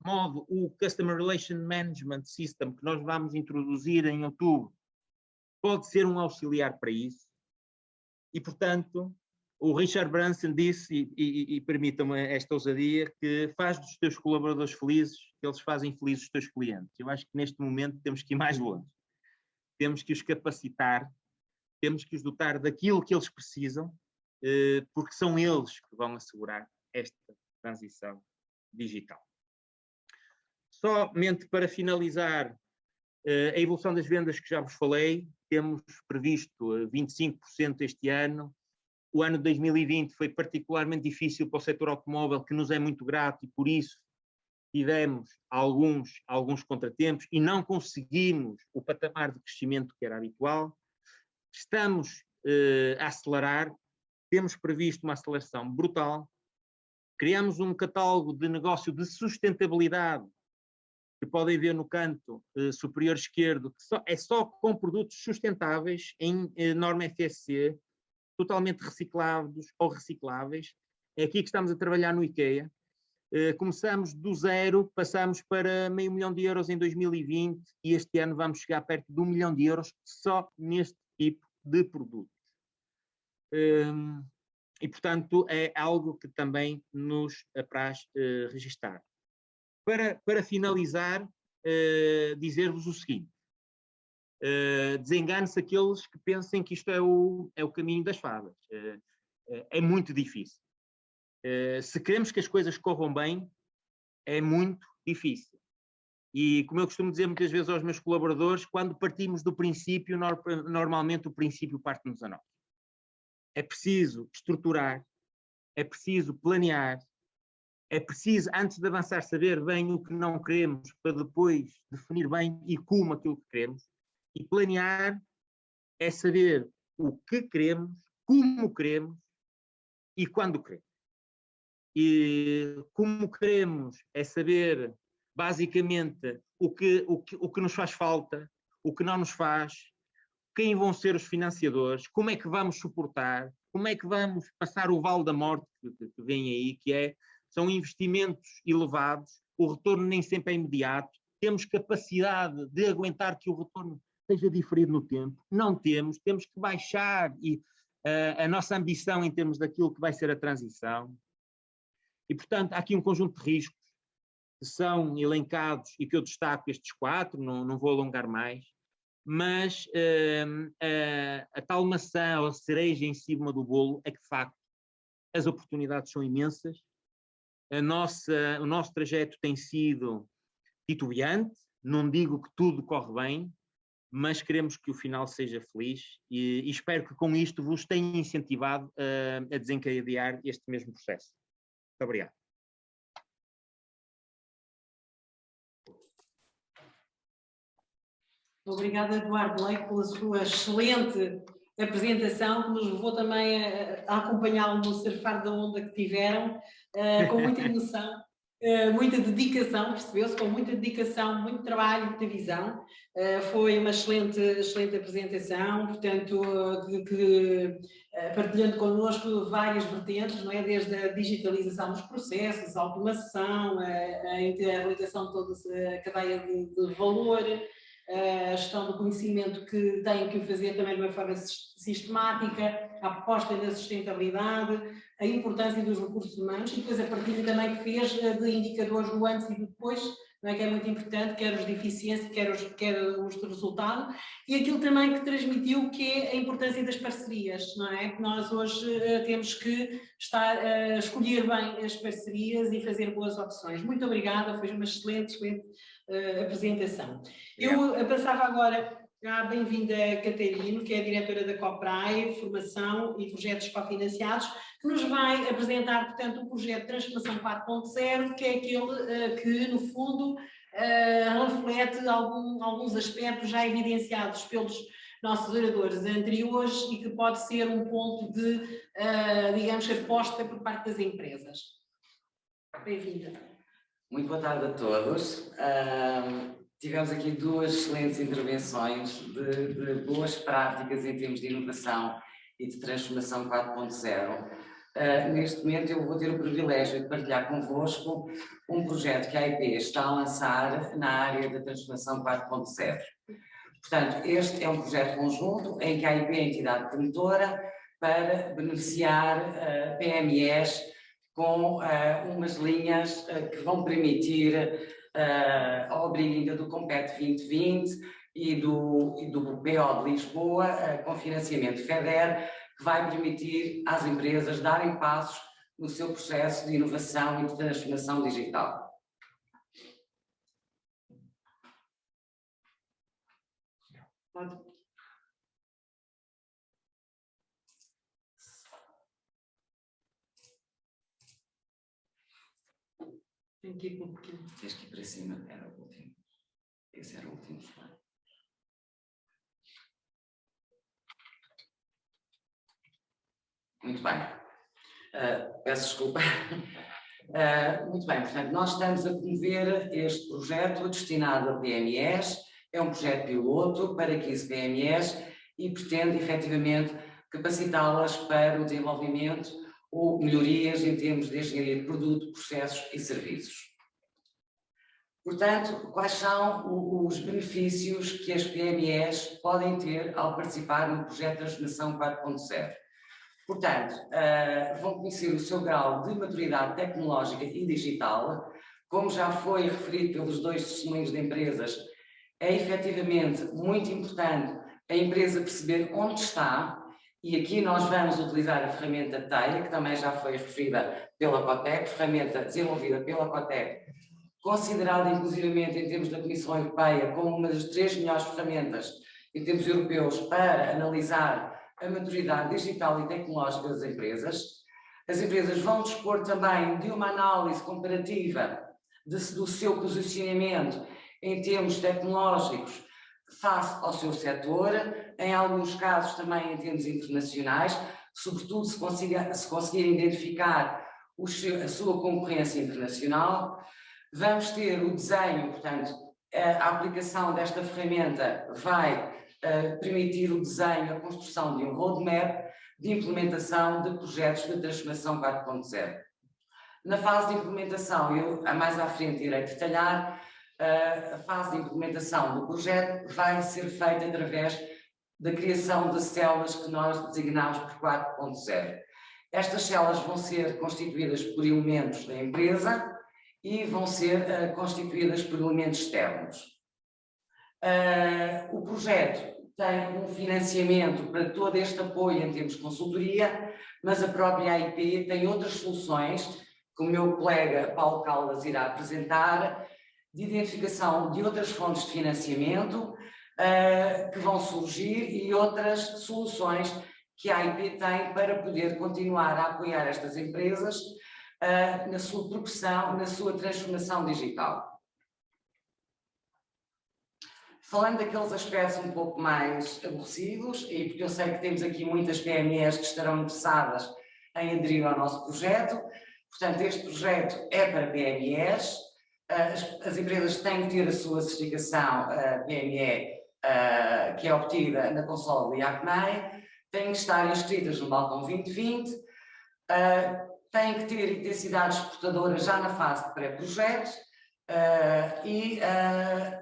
modo, o Customer Relation Management System que nós vamos introduzir em outubro pode ser um auxiliar para isso. E, portanto, o Richard Branson disse, e permitam-me esta ousadia, que faz dos teus colaboradores felizes, que eles fazem felizes os teus clientes. Eu acho que neste momento temos que ir mais longe. Temos que os capacitar, temos que os dotar daquilo que eles precisam, porque são eles que vão assegurar esta transição digital. Somente para finalizar, a evolução das vendas que já vos falei, temos previsto 25% este ano. O ano de 2020 foi particularmente difícil para o setor automóvel, que nos é muito grato, e por isso tivemos alguns contratempos e não conseguimos o patamar de crescimento que era habitual. Estamos a acelerar, temos previsto uma aceleração brutal. Criamos um catálogo de negócio de sustentabilidade, que podem ver no canto superior esquerdo, que é só com produtos sustentáveis em norma FSC, totalmente reciclados ou recicláveis. É aqui que estamos a trabalhar no IKEA. Começamos do zero, passamos para €500 mil em 2020 e este ano vamos chegar perto de €1 milhão só neste tipo de produtos. E, portanto, é algo que também nos apraz registar. Para finalizar, dizer-vos o seguinte. Desengane-se aqueles que pensem que isto é o caminho das fadas. É muito difícil. Se queremos que as coisas corram bem, é muito difícil. E como eu costumo dizer muitas vezes aos meus colaboradores, quando partimos do princípio, normalmente o princípio parte-nos a nós. É preciso estruturar, é preciso planear, é preciso, antes de avançar, saber bem o que não queremos, para depois definir bem e como aquilo que queremos. E planear é saber o que queremos, como queremos e quando queremos. E como queremos é saber, basicamente, o que nos faz falta, o que não nos faz, quem vão ser os financiadores, como é que vamos suportar, como é que vamos passar o vale da morte que vem aí, são investimentos elevados, o retorno nem sempre é imediato, temos capacidade de aguentar que o retorno seja diferido no tempo, não temos que baixar a nossa ambição em termos daquilo que vai ser a transição. E, portanto, há aqui um conjunto de riscos que são elencados e que eu destaco estes 4, não vou alongar mais, mas a tal maçã ou a cereja em cima do bolo é que, de facto, as oportunidades são imensas. O nosso trajeto tem sido titubeante, não digo que tudo corre bem, mas queremos que o final seja feliz e espero que com isto vos tenha incentivado a desencadear este mesmo processo. Muito obrigado. Obrigada, Eduardo Leite, pela sua excelente apresentação, que nos levou também a acompanhá-lo no surfar da onda que tiveram, com muita emoção, muita dedicação, percebeu-se, com muita dedicação, muito trabalho, muita visão. Foi uma excelente apresentação, portanto, partilhando connosco várias vertentes, não é? Desde a digitalização dos processos, a automação, a internalização de toda a cadeia de valor, a gestão do conhecimento que têm que fazer também de uma forma sistemática, a aposta na sustentabilidade, a importância dos recursos humanos e depois a partilha também que fez de indicadores do antes e do depois, não é, que é muito importante, quer os de eficiência, quer os de resultado, e aquilo também que transmitiu que é a importância das parcerias, não é? Que nós hoje temos que estar a escolher bem as parcerias e fazer boas opções. Muito obrigada, foi uma excelente apresentação. Eu passava agora à bem-vinda Catarina, que é a diretora da Coprai, Formação e Projetos Cofinanciados, que nos vai apresentar, portanto, o projeto Transformação 4.0, que é aquele que, no fundo, reflete alguns aspectos já evidenciados pelos nossos oradores anteriores e que pode ser um ponto de, digamos, aposta por parte das empresas. Bem-vinda. Muito boa tarde a todos. Tivemos aqui 2 excelentes intervenções de boas práticas em termos de inovação e de transformação 4.0. Neste momento eu vou ter o privilégio de partilhar convosco um projeto que a IP está a lançar na área da transformação 4.0. Portanto, este é um projeto conjunto em que a IP é a entidade promotora para beneficiar PMEs com umas linhas que vão permitir ao abrigo ainda do Compete 2020 e do PO de Lisboa, com financiamento FEDER, que vai permitir às empresas darem passos no seu processo de inovação e de transformação digital. Tem que ir um pouquinho. Tens que ir para cima, era o último. Esse era o último slide. Muito bem. Peço desculpa. Muito bem, portanto, nós estamos a promover este projeto destinado a PMEs, é um projeto piloto para 15 PMEs e pretende, efetivamente, capacitá-las para o desenvolvimento ou melhorias em termos de engenharia de produto, processos e serviços. Portanto, quais são os benefícios que as PMEs podem ter ao participar no projeto de transformação 4.0? Portanto, vão conhecer o seu grau de maturidade tecnológica e digital. Como já foi referido pelos dois testemunhos de empresas, é efetivamente muito importante a empresa perceber onde está, e aqui nós vamos utilizar a ferramenta TEIA, que também já foi referida pela COTEC, ferramenta desenvolvida pela COTEC, considerada inclusivamente em termos da Comissão Europeia como uma das 3 melhores ferramentas em termos europeus para analisar a maturidade digital e tecnológica das empresas. As empresas vão dispor também de uma análise comparativa do seu posicionamento em termos tecnológicos face ao seu setor, em alguns casos também em termos internacionais, sobretudo se conseguirem identificar a sua concorrência internacional. Vamos ter o desenho, portanto, a aplicação desta ferramenta vai permitir o desenho, a construção de um roadmap de implementação de projetos de transformação 4.0. Na fase de implementação, eu mais à frente irei detalhar, a fase de implementação do projeto vai ser feita através da criação de células que nós designamos por 4.0. Estas células vão ser constituídas por elementos da empresa e vão ser constituídas por elementos externos. O projeto tem um financiamento para todo este apoio em termos de consultoria, mas a própria AIP tem outras soluções, que o meu colega Paulo Caldas irá apresentar, de identificação de outras fontes de financiamento que vão surgir e outras soluções que a AIP tem para poder continuar a apoiar estas empresas na sua progressão, na sua transformação digital. Falando daqueles aspectos um pouco mais aborrecidos, e porque eu sei que temos aqui muitas PMEs que estarão interessadas em aderir ao nosso projeto, portanto, este projeto é para PMEs, as empresas têm que ter a sua certificação PME, que é obtida na Console de IACMEI, têm que estar inscritas no Balcão 2020, têm que ter intensidades exportadoras já na fase de pré-projeto, e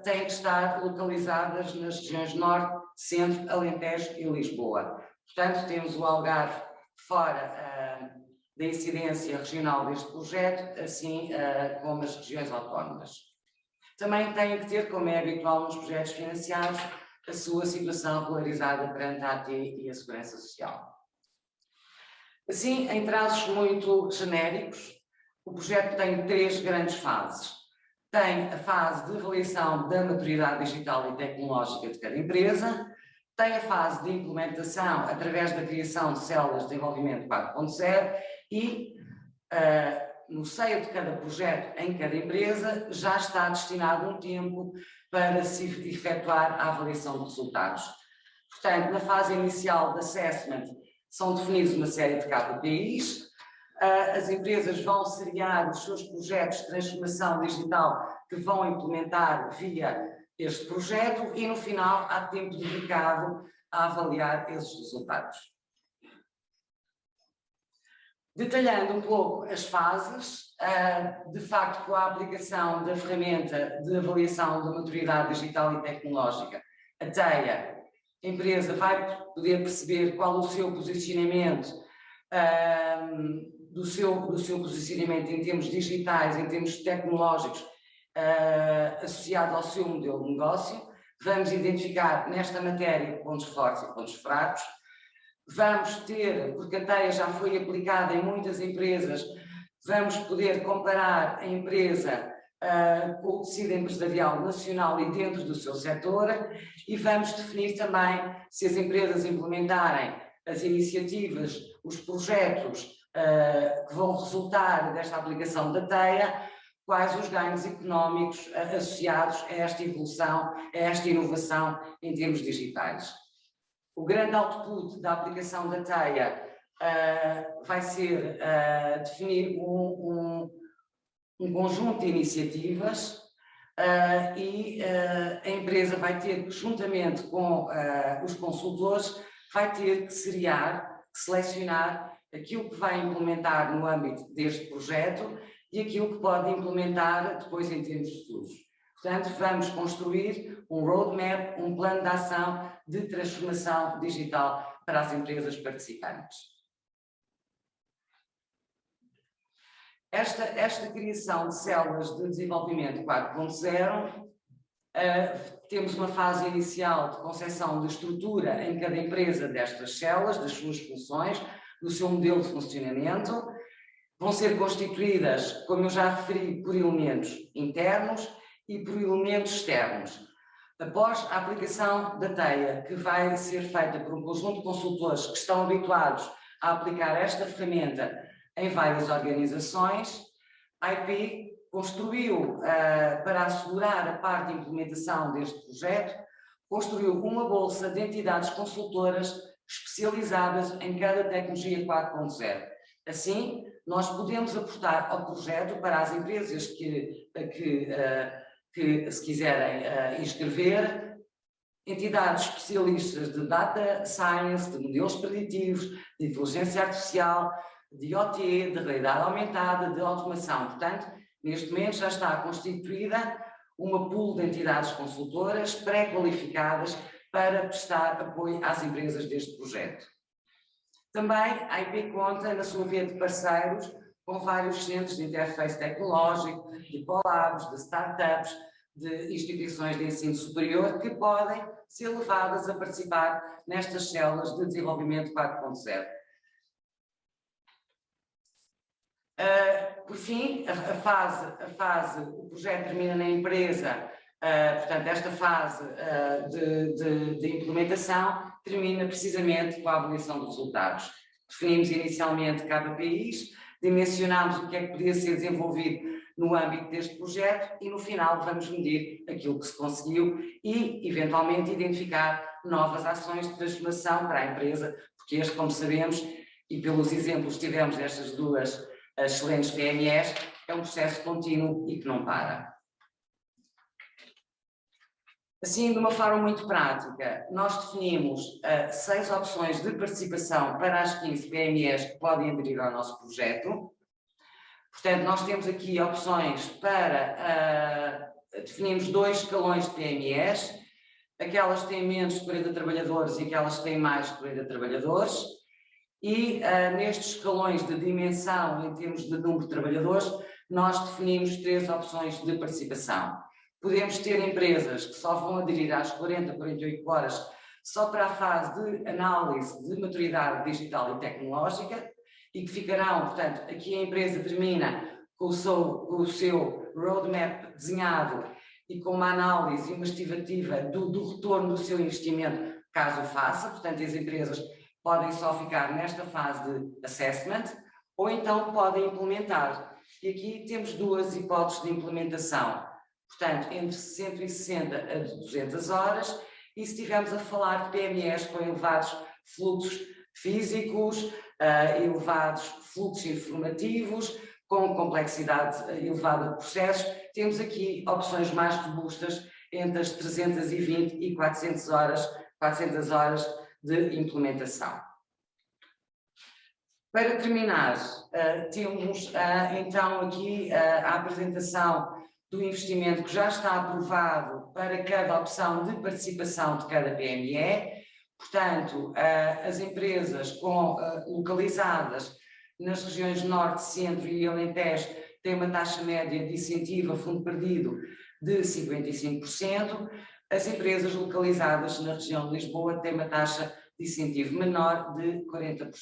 têm que estar localizadas nas regiões Norte, Centro, Alentejo e Lisboa. Portanto, temos o Algarve fora da incidência regional deste projeto, assim como as regiões autónomas. Também têm que ter, como é habitual nos projetos financiados, a sua situação regularizada perante a AT e a Segurança Social. Assim, em traços muito genéricos, o projeto tem 3 grandes fases. Tem a fase de avaliação da maturidade digital e tecnológica de cada empresa, tem a fase de implementação através da criação de células de desenvolvimento 4.0 e, no seio de cada projeto, em cada empresa, já está destinado um tempo para se efetuar a avaliação de resultados. Portanto, na fase inicial de assessment, são definidos uma série de KPIs, as empresas vão seriar os seus projetos de transformação digital que vão implementar via este projeto e, no final, há tempo dedicado a avaliar esses resultados. Detalhando um pouco as fases, de facto, com a aplicação da ferramenta de avaliação da maturidade digital e tecnológica, a TEIA, a empresa vai poder perceber qual o seu posicionamento, do seu posicionamento em termos digitais, em termos tecnológicos, associado ao seu modelo de negócio. Vamos identificar nesta matéria pontos fortes e pontos fracos. Vamos ter, porque a TEIA já foi aplicada em muitas empresas, vamos poder comparar a empresa com o tecido empresarial nacional e dentro do seu setor, e vamos definir também, se as empresas implementarem as iniciativas, os projetos que vão resultar desta aplicação da TEIA, quais os ganhos económicos associados a esta evolução, a esta inovação em termos digitais. O grande output da aplicação da TEIA vai ser definir um conjunto de iniciativas e a empresa vai ter que, juntamente com os consultores, vai ter que selecionar aquilo que vai implementar no âmbito deste projeto e aquilo que pode implementar depois em termos futuros. Portanto, vamos construir um roadmap, um plano de ação de transformação digital para as empresas participantes. Esta criação de células de desenvolvimento 4.0, temos uma fase inicial de concepção de estrutura em cada empresa destas células, das suas funções, do seu modelo de funcionamento. Vão ser constituídas, como eu já referi, por elementos internos e por elementos externos. Após a aplicação da TEIA, que vai ser feita por um conjunto de consultores que estão habituados a aplicar esta ferramenta em várias organizações, a IP construiu, para assegurar a parte de implementação deste projeto, construiu uma bolsa de entidades consultoras especializadas em cada tecnologia 4.0. Assim, nós podemos aportar ao projeto para as empresas que se quiserem inscrever, entidades especialistas de data science, de modelos preditivos, de inteligência artificial, de IoT, de realidade aumentada, de automação. Portanto, neste momento já está constituída uma pool de entidades consultoras pré-qualificadas para prestar apoio às empresas deste projeto. Também a IP conta na sua rede de parceiros com vários centros de interface tecnológico, de collabs, de startups, de instituições de ensino superior que podem ser levadas a participar nestas células de desenvolvimento 4.0. Por fim, o projeto termina na empresa, portanto, esta fase de implementação termina precisamente com a avaliação dos resultados. Definimos inicialmente KPIs, dimensionámos o que é que podia ser desenvolvido no âmbito deste projeto e no final vamos medir aquilo que se conseguiu e, eventualmente, identificar novas ações de transformação para a empresa, porque este, como sabemos, e pelos exemplos que tivemos destas duas excelentes PMEs, é um processo contínuo e que não para. Assim, de uma forma muito prática, nós definimos 6 opções de participação para as 15 PMEs que podem aderir ao nosso projeto. Portanto, nós temos aqui opções para definirmos 2 escalões de PMEs, aquelas que têm menos de 40 trabalhadores e aquelas que têm mais de 40 trabalhadores. E nestes escalões de dimensão, em termos de número de trabalhadores, nós definimos 3 opções de participação. Podemos ter empresas que só vão aderir às 40, 48 horas só para a fase de análise de maturidade digital e tecnológica e que ficarão, portanto, aqui a empresa termina com o seu roadmap desenhado e com uma análise e uma estimativa do retorno do seu investimento, caso o faça. Portanto, as empresas podem só ficar nesta fase de assessment ou então podem implementar. E aqui temos 2 hipóteses de implementação. Portanto, entre 160 a 200 horas, e se estivermos a falar de PMEs com elevados fluxos físicos, elevados fluxos informativos, com complexidade elevada de processos, temos aqui opções mais robustas entre as 320 e 400 horas de implementação. Para terminar, temos então aqui a apresentação do investimento que já está aprovado para cada opção de participação de cada PME. Portanto, as empresas localizadas nas regiões Norte, Centro e Alentejo têm uma taxa média de incentivo a fundo perdido de 55%. As empresas localizadas na região de Lisboa têm uma taxa de incentivo menor de 40%.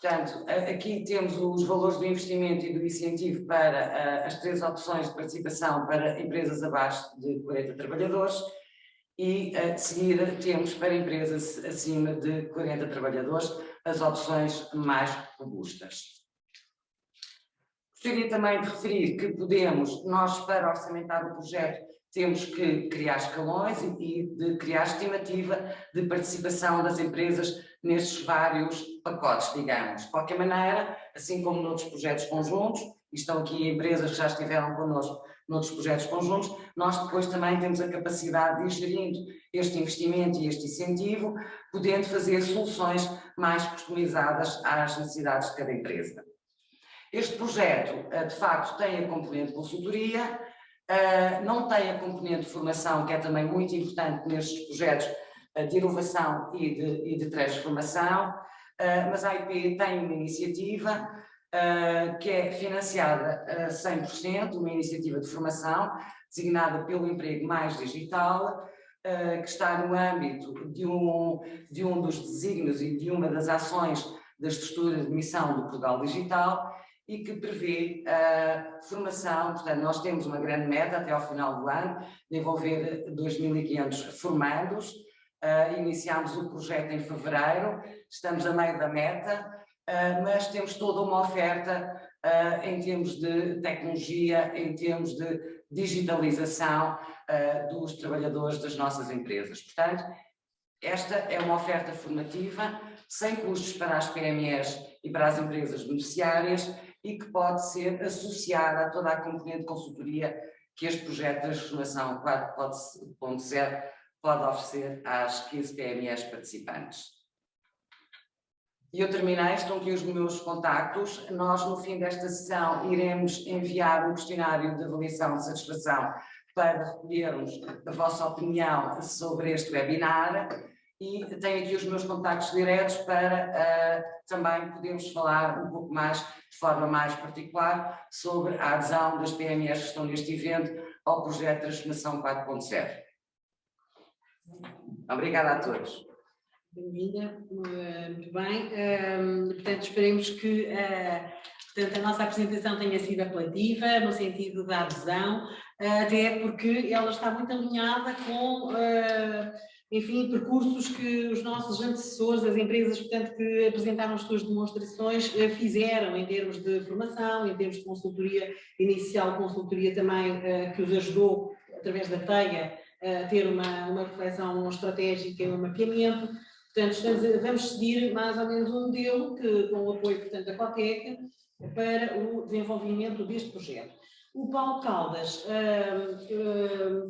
Portanto, aqui temos os valores do investimento e do incentivo para as 3 opções de participação para empresas abaixo de 40 trabalhadores e, de seguida, temos para empresas acima de 40 trabalhadores as opções mais robustas. Gostaria também de referir que nós para orçamentar o projeto, temos que criar escalões e de criar estimativa de participação das empresas nestes vários pacotes, digamos. De qualquer maneira, assim como noutros projetos conjuntos, e estão aqui empresas que já estiveram connosco noutros projetos conjuntos, nós depois também temos a capacidade de ir gerindo este investimento e este incentivo, podendo fazer soluções mais customizadas às necessidades de cada empresa. Este projeto, de facto, tem a componente de consultoria, não tem a componente de formação, que é também muito importante nestes projetos de inovação e de transformação, mas a IP tem uma iniciativa que é financiada a 100%, uma iniciativa de formação, designada pelo Emprego Mais Digital, que está no âmbito de um dos desígnios e de uma das ações da estrutura de missão do Portugal Digital, e que prevê formação. Portanto, nós temos uma grande meta até ao final do ano de envolver 2.500 formandos. Iniciámos o projeto em fevereiro, estamos a meio da meta, mas temos toda uma oferta em termos de tecnologia, em termos de digitalização dos trabalhadores das nossas empresas. Portanto, esta é uma oferta formativa, sem custos para as PMEs e para as empresas beneficiárias, e que pode ser associada a toda a componente de consultoria que este projeto de transformação 4.0 pode oferecer às 15 PMEs participantes. E eu terminei, estão aqui os meus contactos. Nós, no fim desta sessão, iremos enviar um questionário de avaliação de satisfação para recolhermos a vossa opinião sobre este webinar. E tenho aqui os meus contactos diretos para também podermos falar um pouco mais, de forma mais particular, sobre a adesão das PMEs que estão neste evento ao projeto de transformação 4.0. Obrigada a todos. Bem-vinda, muito bem. Portanto, esperemos que portanto, a nossa apresentação tenha sido apelativa, no sentido da adesão, até porque ela está muito alinhada com enfim, percursos que os nossos antecessores, as empresas, portanto, que apresentaram as suas demonstrações, fizeram em termos de formação, em termos de consultoria inicial, consultoria também que os ajudou, através da TEIA, a ter uma reflexão estratégica e um mapeamento. Portanto, vamos seguir mais ou menos um modelo que, com o apoio, portanto, da COTEC, para o desenvolvimento deste projeto. O Paulo Caldas, que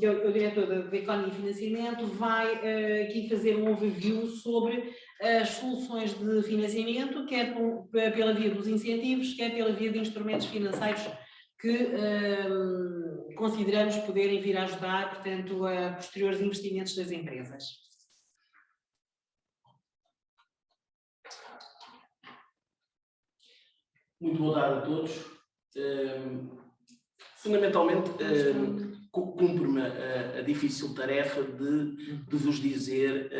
é o diretor da Economia e Financiamento, vai aqui fazer um overview sobre as soluções de financiamento, quer pela via dos incentivos, quer pela via de instrumentos financeiros que consideramos poderem vir a ajudar, portanto, a posteriores investimentos das empresas. Muito boa tarde a todos. Fundamentalmente, cumpre-me a difícil tarefa de vos dizer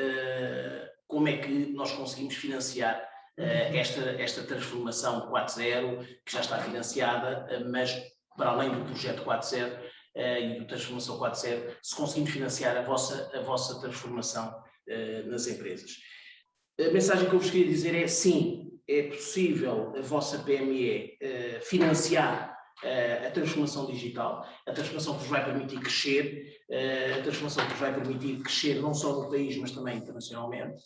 como é que nós conseguimos financiar esta transformação 4.0, que já está financiada, mas para além do projeto 4.0 e do transformação 4.0, se conseguimos financiar a vossa transformação nas empresas. A mensagem que eu vos queria dizer é sim, é possível a vossa PME financiar a transformação digital, a transformação que vos vai permitir crescer, a transformação que vos vai permitir crescer não só no país, mas também internacionalmente.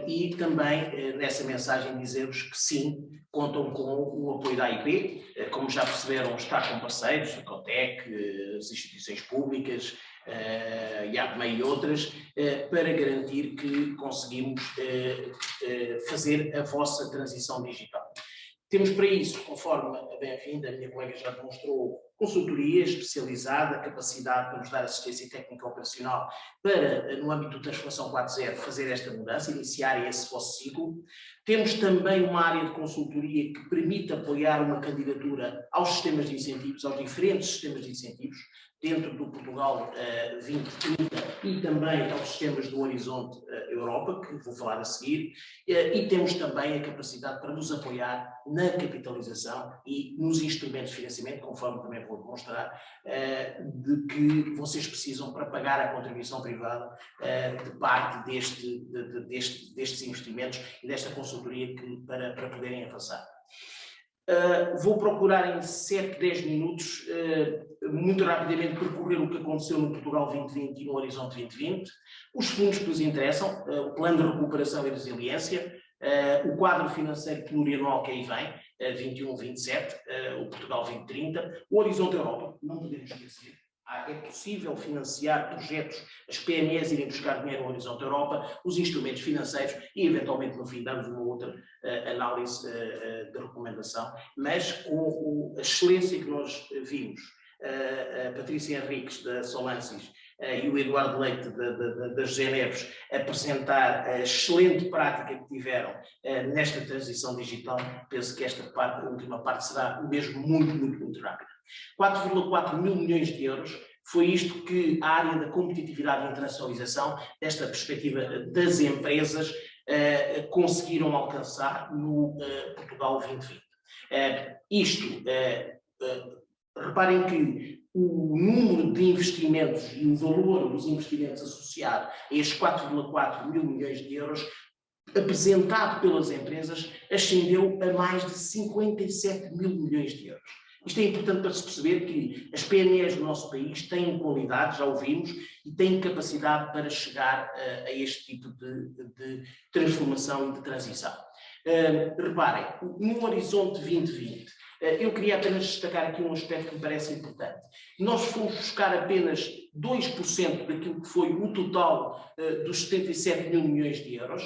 E também nessa mensagem dizer-vos que sim, contam com o apoio da AIP, como já perceberam, está com parceiros, a COTEC, as instituições públicas, IAPME e outras, para garantir que conseguimos fazer a vossa transição digital. Temos para isso, conforme a bem-vinda, a minha colega já demonstrou, consultoria especializada, capacidade para nos dar assistência técnica operacional para, no âmbito da transformação 4.0, fazer esta mudança, iniciar esse vosso ciclo. Temos também uma área de consultoria que permite apoiar uma candidatura aos sistemas de incentivos, aos diferentes sistemas de incentivos, dentro do Portugal 2030 e também aos sistemas do Horizonte Europa, que vou falar a seguir, e temos também a capacidade para nos apoiar na capitalização e nos instrumentos de financiamento, conforme também vou demonstrar, de que vocês precisam para pagar a contribuição privada de parte destes investimentos e desta consultoria para poderem avançar. Vou procurar em 7, 10 minutos, muito rapidamente, percorrer o que aconteceu no Portugal 2020 e no Horizonte 2020, os fundos que nos interessam, o Plano de Recuperação e Resiliência, o quadro financeiro plurianual que aí vem, 21-27, o Portugal 2030, o Horizonte Europa, não podemos esquecer. É possível financiar projetos, as PMEs irem buscar dinheiro no Horizonte Europa, os instrumentos financeiros e, eventualmente, no fim, damos uma outra análise de recomendação, mas com a excelência que nós vimos, a Patrícia Henriques, da Solansis, e o Eduardo Leite, da José Neves, apresentar a excelente prática que tiveram nesta transição digital. Penso que esta parte, a última parte, será mesmo muito rápida. 4,4 mil milhões de euros, foi isto que a área da competitividade e internacionalização, desta perspectiva das empresas, conseguiram alcançar no Portugal 2020. Reparem que o número de investimentos e o valor dos investimentos associado a estes 4,4 mil milhões de euros apresentado pelas empresas ascendeu a mais de 57 mil milhões de euros. Isto é importante para se perceber que as PMEs do nosso país têm qualidade, já ouvimos, e têm capacidade para chegar a este tipo de transformação e de transição. Reparem, no Horizonte 2020, eu queria apenas destacar aqui um aspecto que me parece importante. Nós fomos buscar apenas 2% daquilo que foi o total dos 77 mil milhões de euros.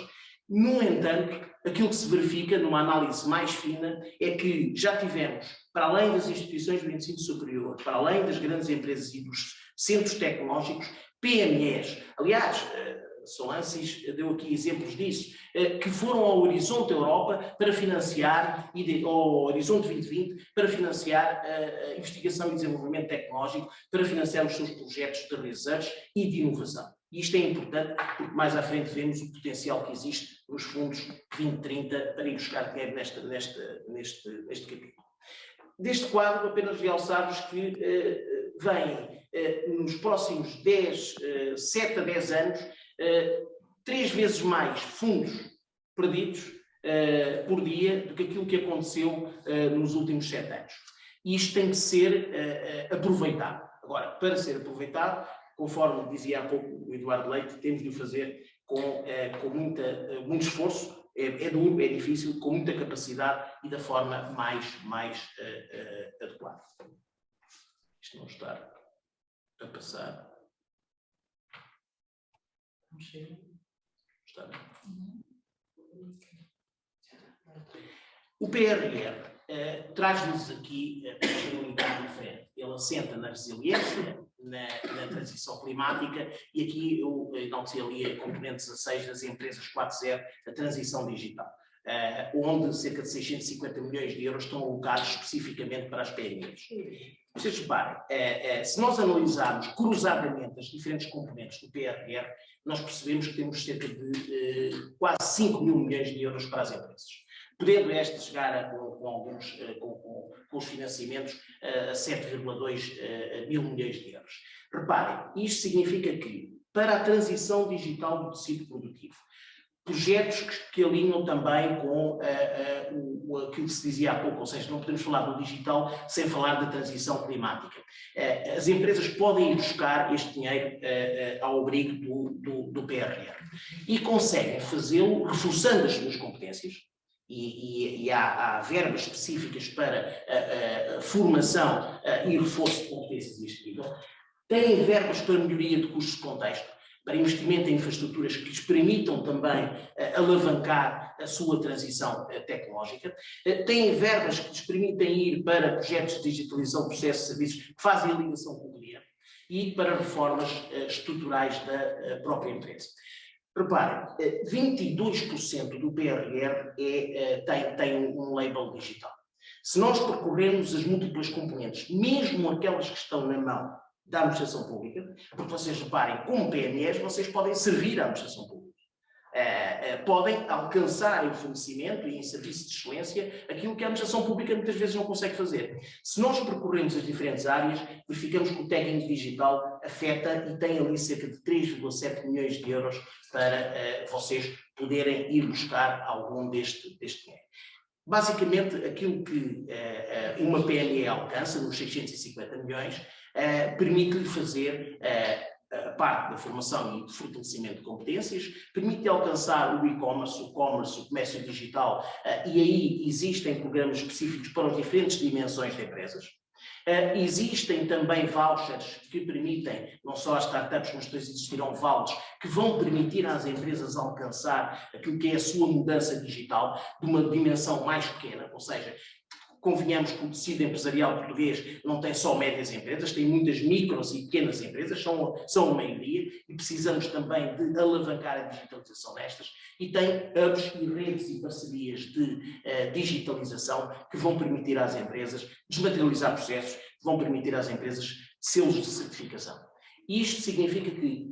No entanto, aquilo que se verifica numa análise mais fina é que já tivemos, para além das instituições do ensino superior, para além das grandes empresas e dos centros tecnológicos, PMEs. Aliás, Solansis deu aqui exemplos disso, que foram ao Horizonte Europa para financiar, ao Horizonte 2020, para financiar a investigação e desenvolvimento tecnológico, para financiar os seus projetos de research e de inovação. E isto é importante porque mais à frente vemos o potencial que existe nos fundos 2030 para ir buscar dinheiro neste capítulo. Deste quadro, apenas realçar-vos que vem nos próximos 7 a 10 anos, 3 vezes mais fundos perdidos por dia do que aquilo que aconteceu nos últimos 7 anos. E isto tem que ser aproveitado. Agora, para ser aproveitado, conforme dizia há pouco o Eduardo Leite, temos de o fazer com muito esforço, é duro, é difícil, com muita capacidade e da forma mais adequada. Isto não está a passar. Está bem. O PRR traz-nos aqui a personalidade diferente. Ele assenta na resiliência, na transição climática, e aqui eu enalteci ali a componente 16 das empresas 4.0, a transição digital, onde cerca de 650 milhões de euros estão alocados especificamente para as PMEs. Vocês reparem, se nós analisarmos cruzadamente as diferentes componentes do PRR, nós percebemos que temos cerca de quase 5 mil milhões de euros para as empresas, podendo esta chegar com os financiamentos a 7,2 mil milhões de euros. Reparem, isto significa que, para a transição digital do tecido produtivo, projetos que alinham também com aquilo que se dizia há pouco, ou seja, não podemos falar do digital sem falar da transição climática. As empresas podem ir buscar este dinheiro ao abrigo do PRR e conseguem fazê-lo reforçando as suas competências. E há verbas específicas para a formação e reforço de competências deste nível, têm verbas para melhoria de custos de contexto, para investimento em infraestruturas que lhes permitam também alavancar a sua transição tecnológica, têm verbas que lhes permitem ir para projetos de digitalização de processos e serviços que fazem a ligação com o cliente e para reformas estruturais da própria empresa. Reparem, 22% do PRR tem um label digital. Se nós percorrermos as múltiplas componentes, mesmo aquelas que estão na mão da administração pública, porque vocês reparem, como PMEs, vocês podem servir à administração pública. Podem alcançar em fornecimento e em serviço de excelência aquilo que a administração pública muitas vezes não consegue fazer. Se nós percorremos as diferentes áreas, verificamos que o técnico digital afeta e tem ali cerca de 3,7 milhões de euros para vocês poderem ir buscar algum deste dinheiro. Basicamente, aquilo que uma PME alcança, nos 650 milhões, permite-lhe fazer a parte da formação e de fortalecimento de competências, permite alcançar o e-commerce, o comércio digital, e aí existem programas específicos para as diferentes dimensões de empresas. Existem também vouchers que permitem, não só às startups, mas depois existirão vouchers que vão permitir às empresas alcançar aquilo que é a sua mudança digital de uma dimensão mais pequena, ou seja, convenhamos que o tecido empresarial português não tem só médias empresas, tem muitas micros e pequenas empresas, são a maioria, e precisamos também de alavancar a digitalização destas, e tem hubs e redes e parcerias de digitalização que vão permitir às empresas desmaterializar processos, que vão permitir às empresas selos de certificação. Isto significa que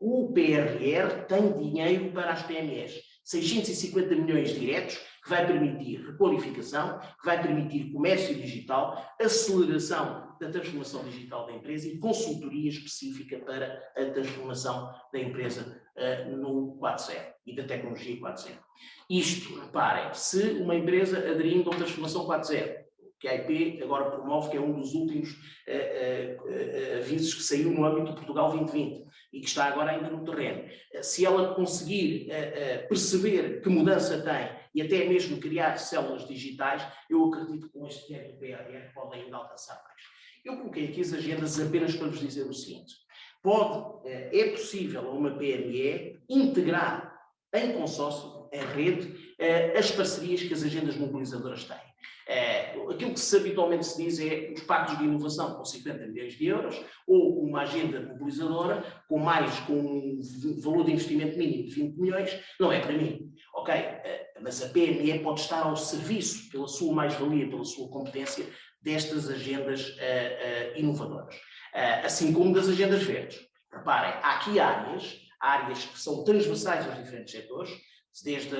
o PRR tem dinheiro para as PMEs, 650 milhões diretos, que vai permitir requalificação, que vai permitir comércio digital, aceleração da transformação digital da empresa e consultoria específica para a transformação da empresa no 4.0 e da tecnologia 4.0. Isto, reparem, se uma empresa aderindo à transformação 4.0, que a IP agora promove, que é um dos últimos avisos que saiu no âmbito de Portugal 2020 e que está agora ainda no terreno. Se ela conseguir perceber que mudança tem e até mesmo criar células digitais, eu acredito que com este dinheiro do PRR podem ainda alcançar mais. Eu coloquei aqui as agendas apenas para vos dizer o seguinte. É possível a uma PME integrar em consórcio, em rede, as parcerias que as agendas mobilizadoras têm. Aquilo que habitualmente se diz é os pactos de inovação com 50 milhões de euros ou uma agenda mobilizadora com um valor de investimento mínimo de 20 milhões, não é para mim. Ok, mas a PME pode estar ao serviço, pela sua mais-valia, pela sua competência, destas agendas inovadoras. Assim como das agendas verdes. Reparem, há aqui áreas que são transversais aos diferentes setores, desde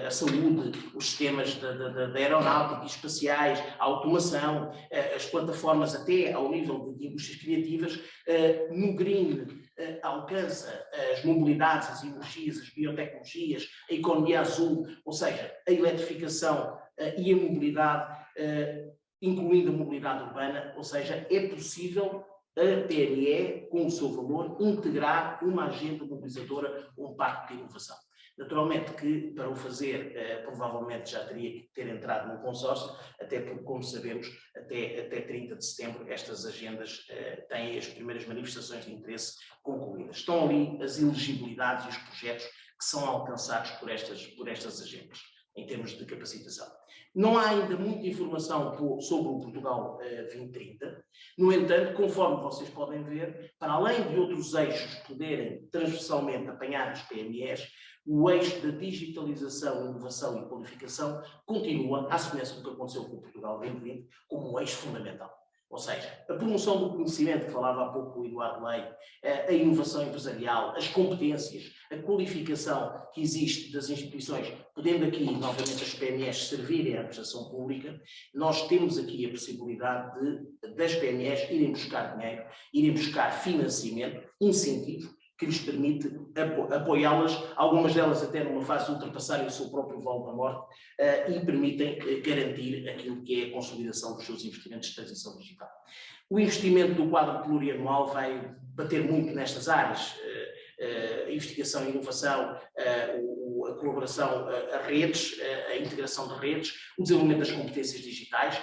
a saúde, os sistemas da aeronáutica e espaciais, a automação, as plataformas até ao nível de indústrias criativas. No Green alcança as mobilidades, as energias, as biotecnologias, a economia azul, ou seja, a eletrificação e a mobilidade, incluindo a mobilidade urbana, ou seja, é possível a PME, com o seu valor, integrar uma agenda mobilizadora, um pacto de inovação. Naturalmente que, para o fazer, provavelmente já teria que ter entrado num consórcio, até porque, como sabemos, até 30 de setembro estas agendas têm as primeiras manifestações de interesse concluídas. Estão ali as elegibilidades e os projetos que são alcançados por estas agendas, em termos de capacitação. Não há ainda muita informação sobre o Portugal 2030, no entanto, conforme vocês podem ver, para além de outros eixos poderem transversalmente apanhar as PMEs, o eixo da digitalização, inovação e qualificação continua, à semelhança do que aconteceu com o Portugal 2020, como um eixo fundamental. Ou seja, a promoção do conhecimento, que falava há pouco o Eduardo Leite, a inovação empresarial, as competências, a qualificação que existe das instituições, podendo aqui, novamente, as PMEs servirem à administração pública, nós temos aqui a possibilidade das PMEs irem buscar dinheiro, irem buscar financiamento, incentivos, que lhes permite apoiá-las, algumas delas até numa fase de ultrapassarem o seu próprio vale da morte, e permitem garantir aquilo que é a consolidação dos seus investimentos de transição digital. O investimento do quadro plurianual vai bater muito nestas áreas, investigação e inovação, a colaboração, a redes, a integração de redes, o desenvolvimento das competências digitais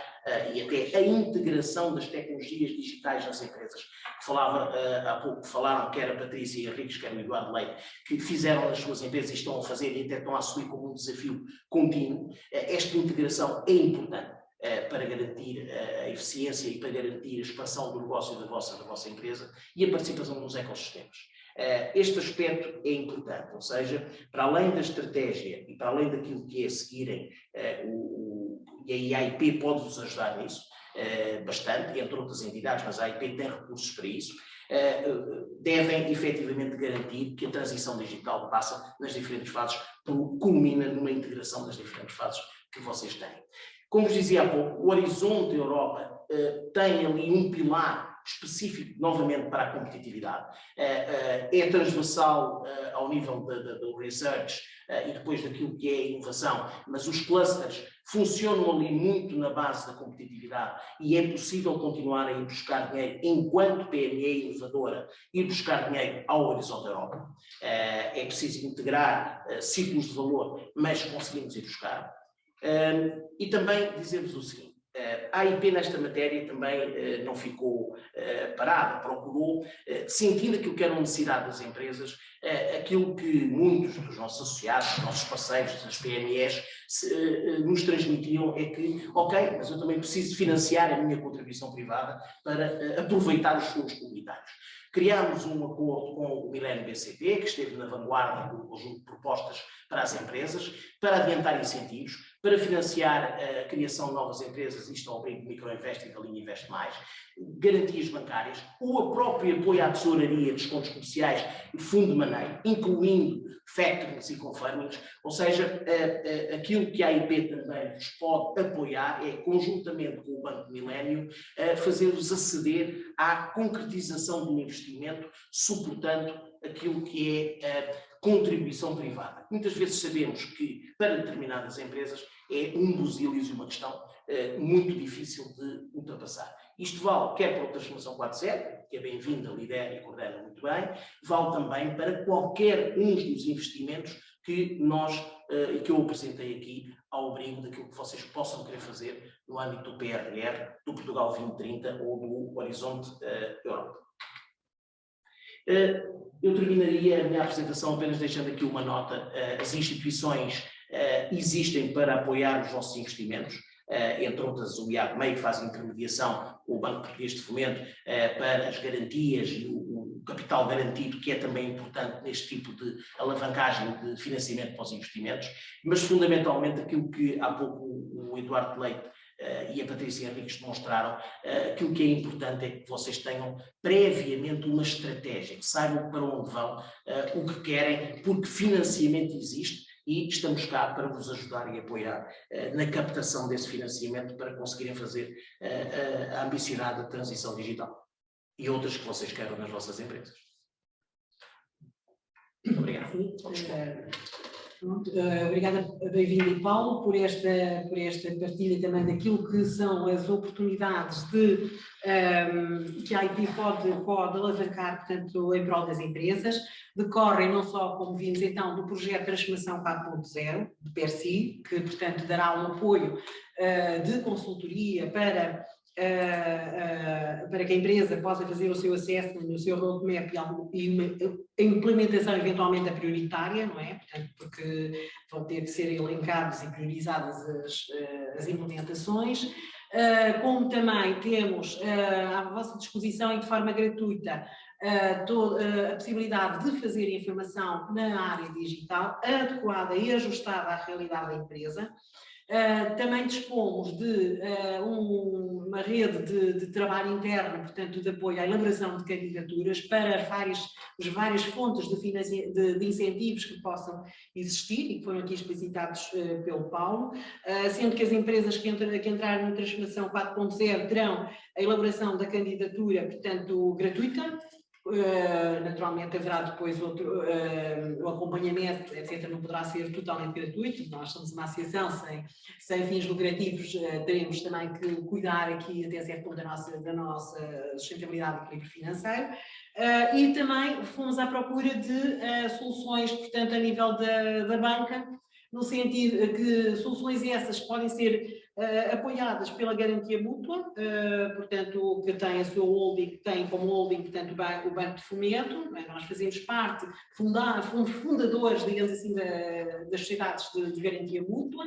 e até a integração das tecnologias digitais nas empresas. Há pouco falaram, quer a Patrícia Henriques, quer o Eduardo Leite, que fizeram nas suas empresas e estão a fazer e até estão a assumir como um desafio contínuo. Esta integração é importante para garantir a eficiência e para garantir a expansão do negócio da vossa empresa e a participação nos ecossistemas. Este aspecto é importante, ou seja, para além da estratégia e para além daquilo que é seguirem, e a AIP pode-vos ajudar nisso bastante, entre outras entidades, mas a AIP tem recursos para isso, devem efetivamente garantir que a transição digital passa nas diferentes fases, culmina numa integração das diferentes fases que vocês têm. Como vos dizia há pouco, o Horizonte Europa tem ali um pilar específico, novamente, para a competitividade. É transversal ao nível do research e depois daquilo que é a inovação, mas os clusters funcionam ali muito na base da competitividade e é possível continuar a ir buscar dinheiro enquanto PME inovadora, ir buscar dinheiro ao Horizonte Europa. É preciso integrar ciclos de valor, mas conseguimos ir buscar. E também dizer-vos o seguinte, a AIP nesta matéria também não ficou parada, procurou, sentindo aquilo que era uma necessidade das empresas, aquilo que muitos dos nossos associados, dos nossos parceiros, das PMEs, nos transmitiam é que, ok, mas eu também preciso financiar a minha contribuição privada para aproveitar os fundos comunitários. Criámos um acordo com o Millennium BCP, que esteve na vanguarda do conjunto de propostas para as empresas, para adiantar incentivos, para financiar a criação de novas empresas, isto ao brinco Microinvest e da linha Invest Mais, garantias bancárias, ou a própria apoio à tesouraria, descontos comerciais e fundo de maneio, incluindo factorings e confirmings, ou seja, aquilo que a AIP também vos pode apoiar é, conjuntamente com o Banco Millennium, fazer-vos aceder à concretização de um investimento, suportando aquilo que é a contribuição privada. Muitas vezes sabemos que, para determinadas empresas, é um dos ilhos e uma questão muito difícil de ultrapassar. Isto vale quer para a Transformação 4.0, que é bem-vinda, lidera e coordena muito bem, vale também para qualquer um dos investimentos que que eu apresentei aqui ao abrigo daquilo que vocês possam querer fazer no âmbito do PRR, do Portugal 2030 ou do Horizonte Europa. Eu terminaria a minha apresentação apenas deixando aqui uma nota. As instituições existem para apoiar os nossos investimentos, entre outras o IAGMEI, que faz intermediação, o Banco Português de Fomento, para as garantias e o capital garantido, que é também importante neste tipo de alavancagem de financiamento para os investimentos, mas fundamentalmente aquilo que há pouco o Eduardo Leite e a Patrícia Henriques demonstraram, aquilo que é importante é que vocês tenham previamente uma estratégia, que saibam para onde vão, o que querem, porque financiamento existe e estamos cá para vos ajudar e apoiar na captação desse financiamento para conseguirem fazer a ambicionada transição digital e outras que vocês queiram nas vossas empresas. Muito obrigado. Obrigada, bem-vindo, Paulo, por esta partilha também daquilo que são as oportunidades que a AIP pode alavancar, portanto, em prol das empresas. Decorrem não só, como vimos então, do projeto Transformação 4.0, de PERSI, que, portanto, dará um apoio de consultoria para que a empresa possa fazer o seu assessment, o seu roadmap e a implementação eventualmente é prioritária, não é? Portanto, porque vão ter que ser elencadas e priorizadas as implementações. Como também temos à vossa disposição e de forma gratuita a possibilidade de fazer informação na área digital adequada e ajustada à realidade da empresa. Também dispomos de uma rede de trabalho interno, portanto, de apoio à elaboração de candidaturas para as várias fontes de incentivos que possam existir e que foram aqui explicitados pelo Paulo, sendo que as empresas que entrarem na Transformação 4.0 terão a elaboração da candidatura, portanto, gratuita, Naturalmente haverá depois o acompanhamento, etc. Não poderá ser totalmente gratuito. Nós somos uma associação sem fins lucrativos, teremos também que cuidar aqui até certo ponto da nossa sustentabilidade e equilíbrio financeiro. E também fomos à procura de soluções, portanto, a nível da banca, no sentido que soluções essas podem ser apoiadas pela garantia mútua, portanto, que tem a sua holding, tem como holding, portanto, o Banco de Fomento, nós fazemos parte, fomos fundadores, digamos assim, das sociedades de garantia mútua,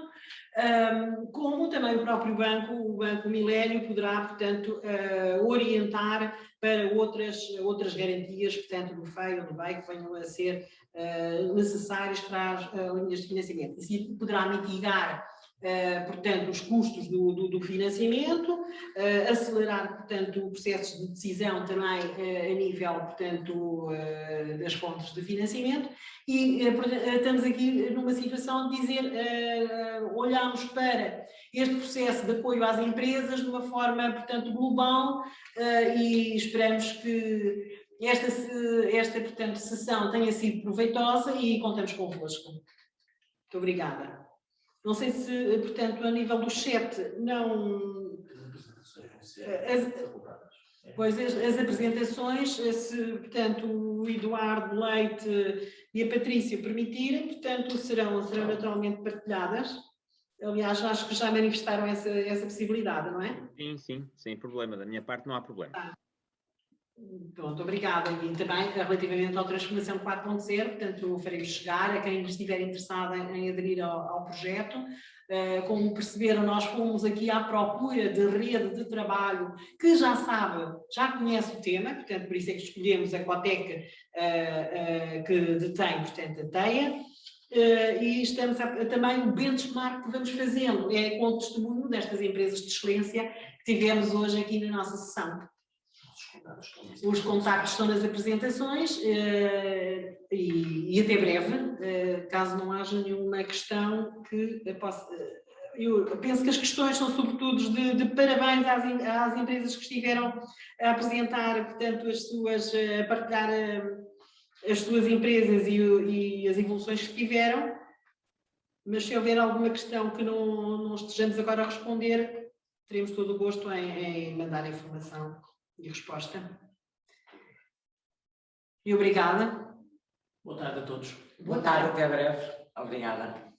como também o próprio banco, o Banco Milênio, poderá, portanto, orientar para outras garantias, portanto, do FEI ou do BEI, que venham a ser necessárias para as linhas de financiamento. Isso poderá mitigar, portanto, os custos do financiamento, acelerar, portanto, processos de decisão também a nível, portanto, das fontes de financiamento e estamos aqui numa situação de dizer, olhamos para este processo de apoio às empresas de uma forma, portanto, global e esperamos que esta portanto, sessão tenha sido proveitosa e contamos convosco. Muito obrigada. Não sei se, portanto, a nível do chat, não... As apresentações, se, portanto, o Eduardo Leite e a Patrícia permitirem, portanto, serão naturalmente partilhadas. Aliás, acho que já manifestaram essa possibilidade, não é? Sim, sim, sem problema. Da minha parte não há problema. Pronto, obrigada. E também relativamente à transformação 4.0, portanto, faremos chegar a quem estiver interessado em aderir ao projeto. Como perceberam, nós fomos aqui à procura de rede de trabalho que já sabe, já conhece o tema, portanto, por isso é que escolhemos a Cotec que detém, portanto, a TEIA. E estamos também o benchmark que vamos fazendo, é com o testemunho destas empresas de excelência que tivemos hoje aqui na nossa sessão. Os contactos estão nas apresentações e até breve, caso não haja nenhuma questão que possa... Eu penso que as questões são sobretudo de parabéns às empresas que estiveram a apresentar, portanto, a partilhar as suas empresas e as evoluções que tiveram, mas se houver alguma questão que não estejamos agora a responder, teremos todo o gosto em mandar a informação e resposta. E obrigada. Boa tarde a todos. Boa tarde, até breve. Obrigada.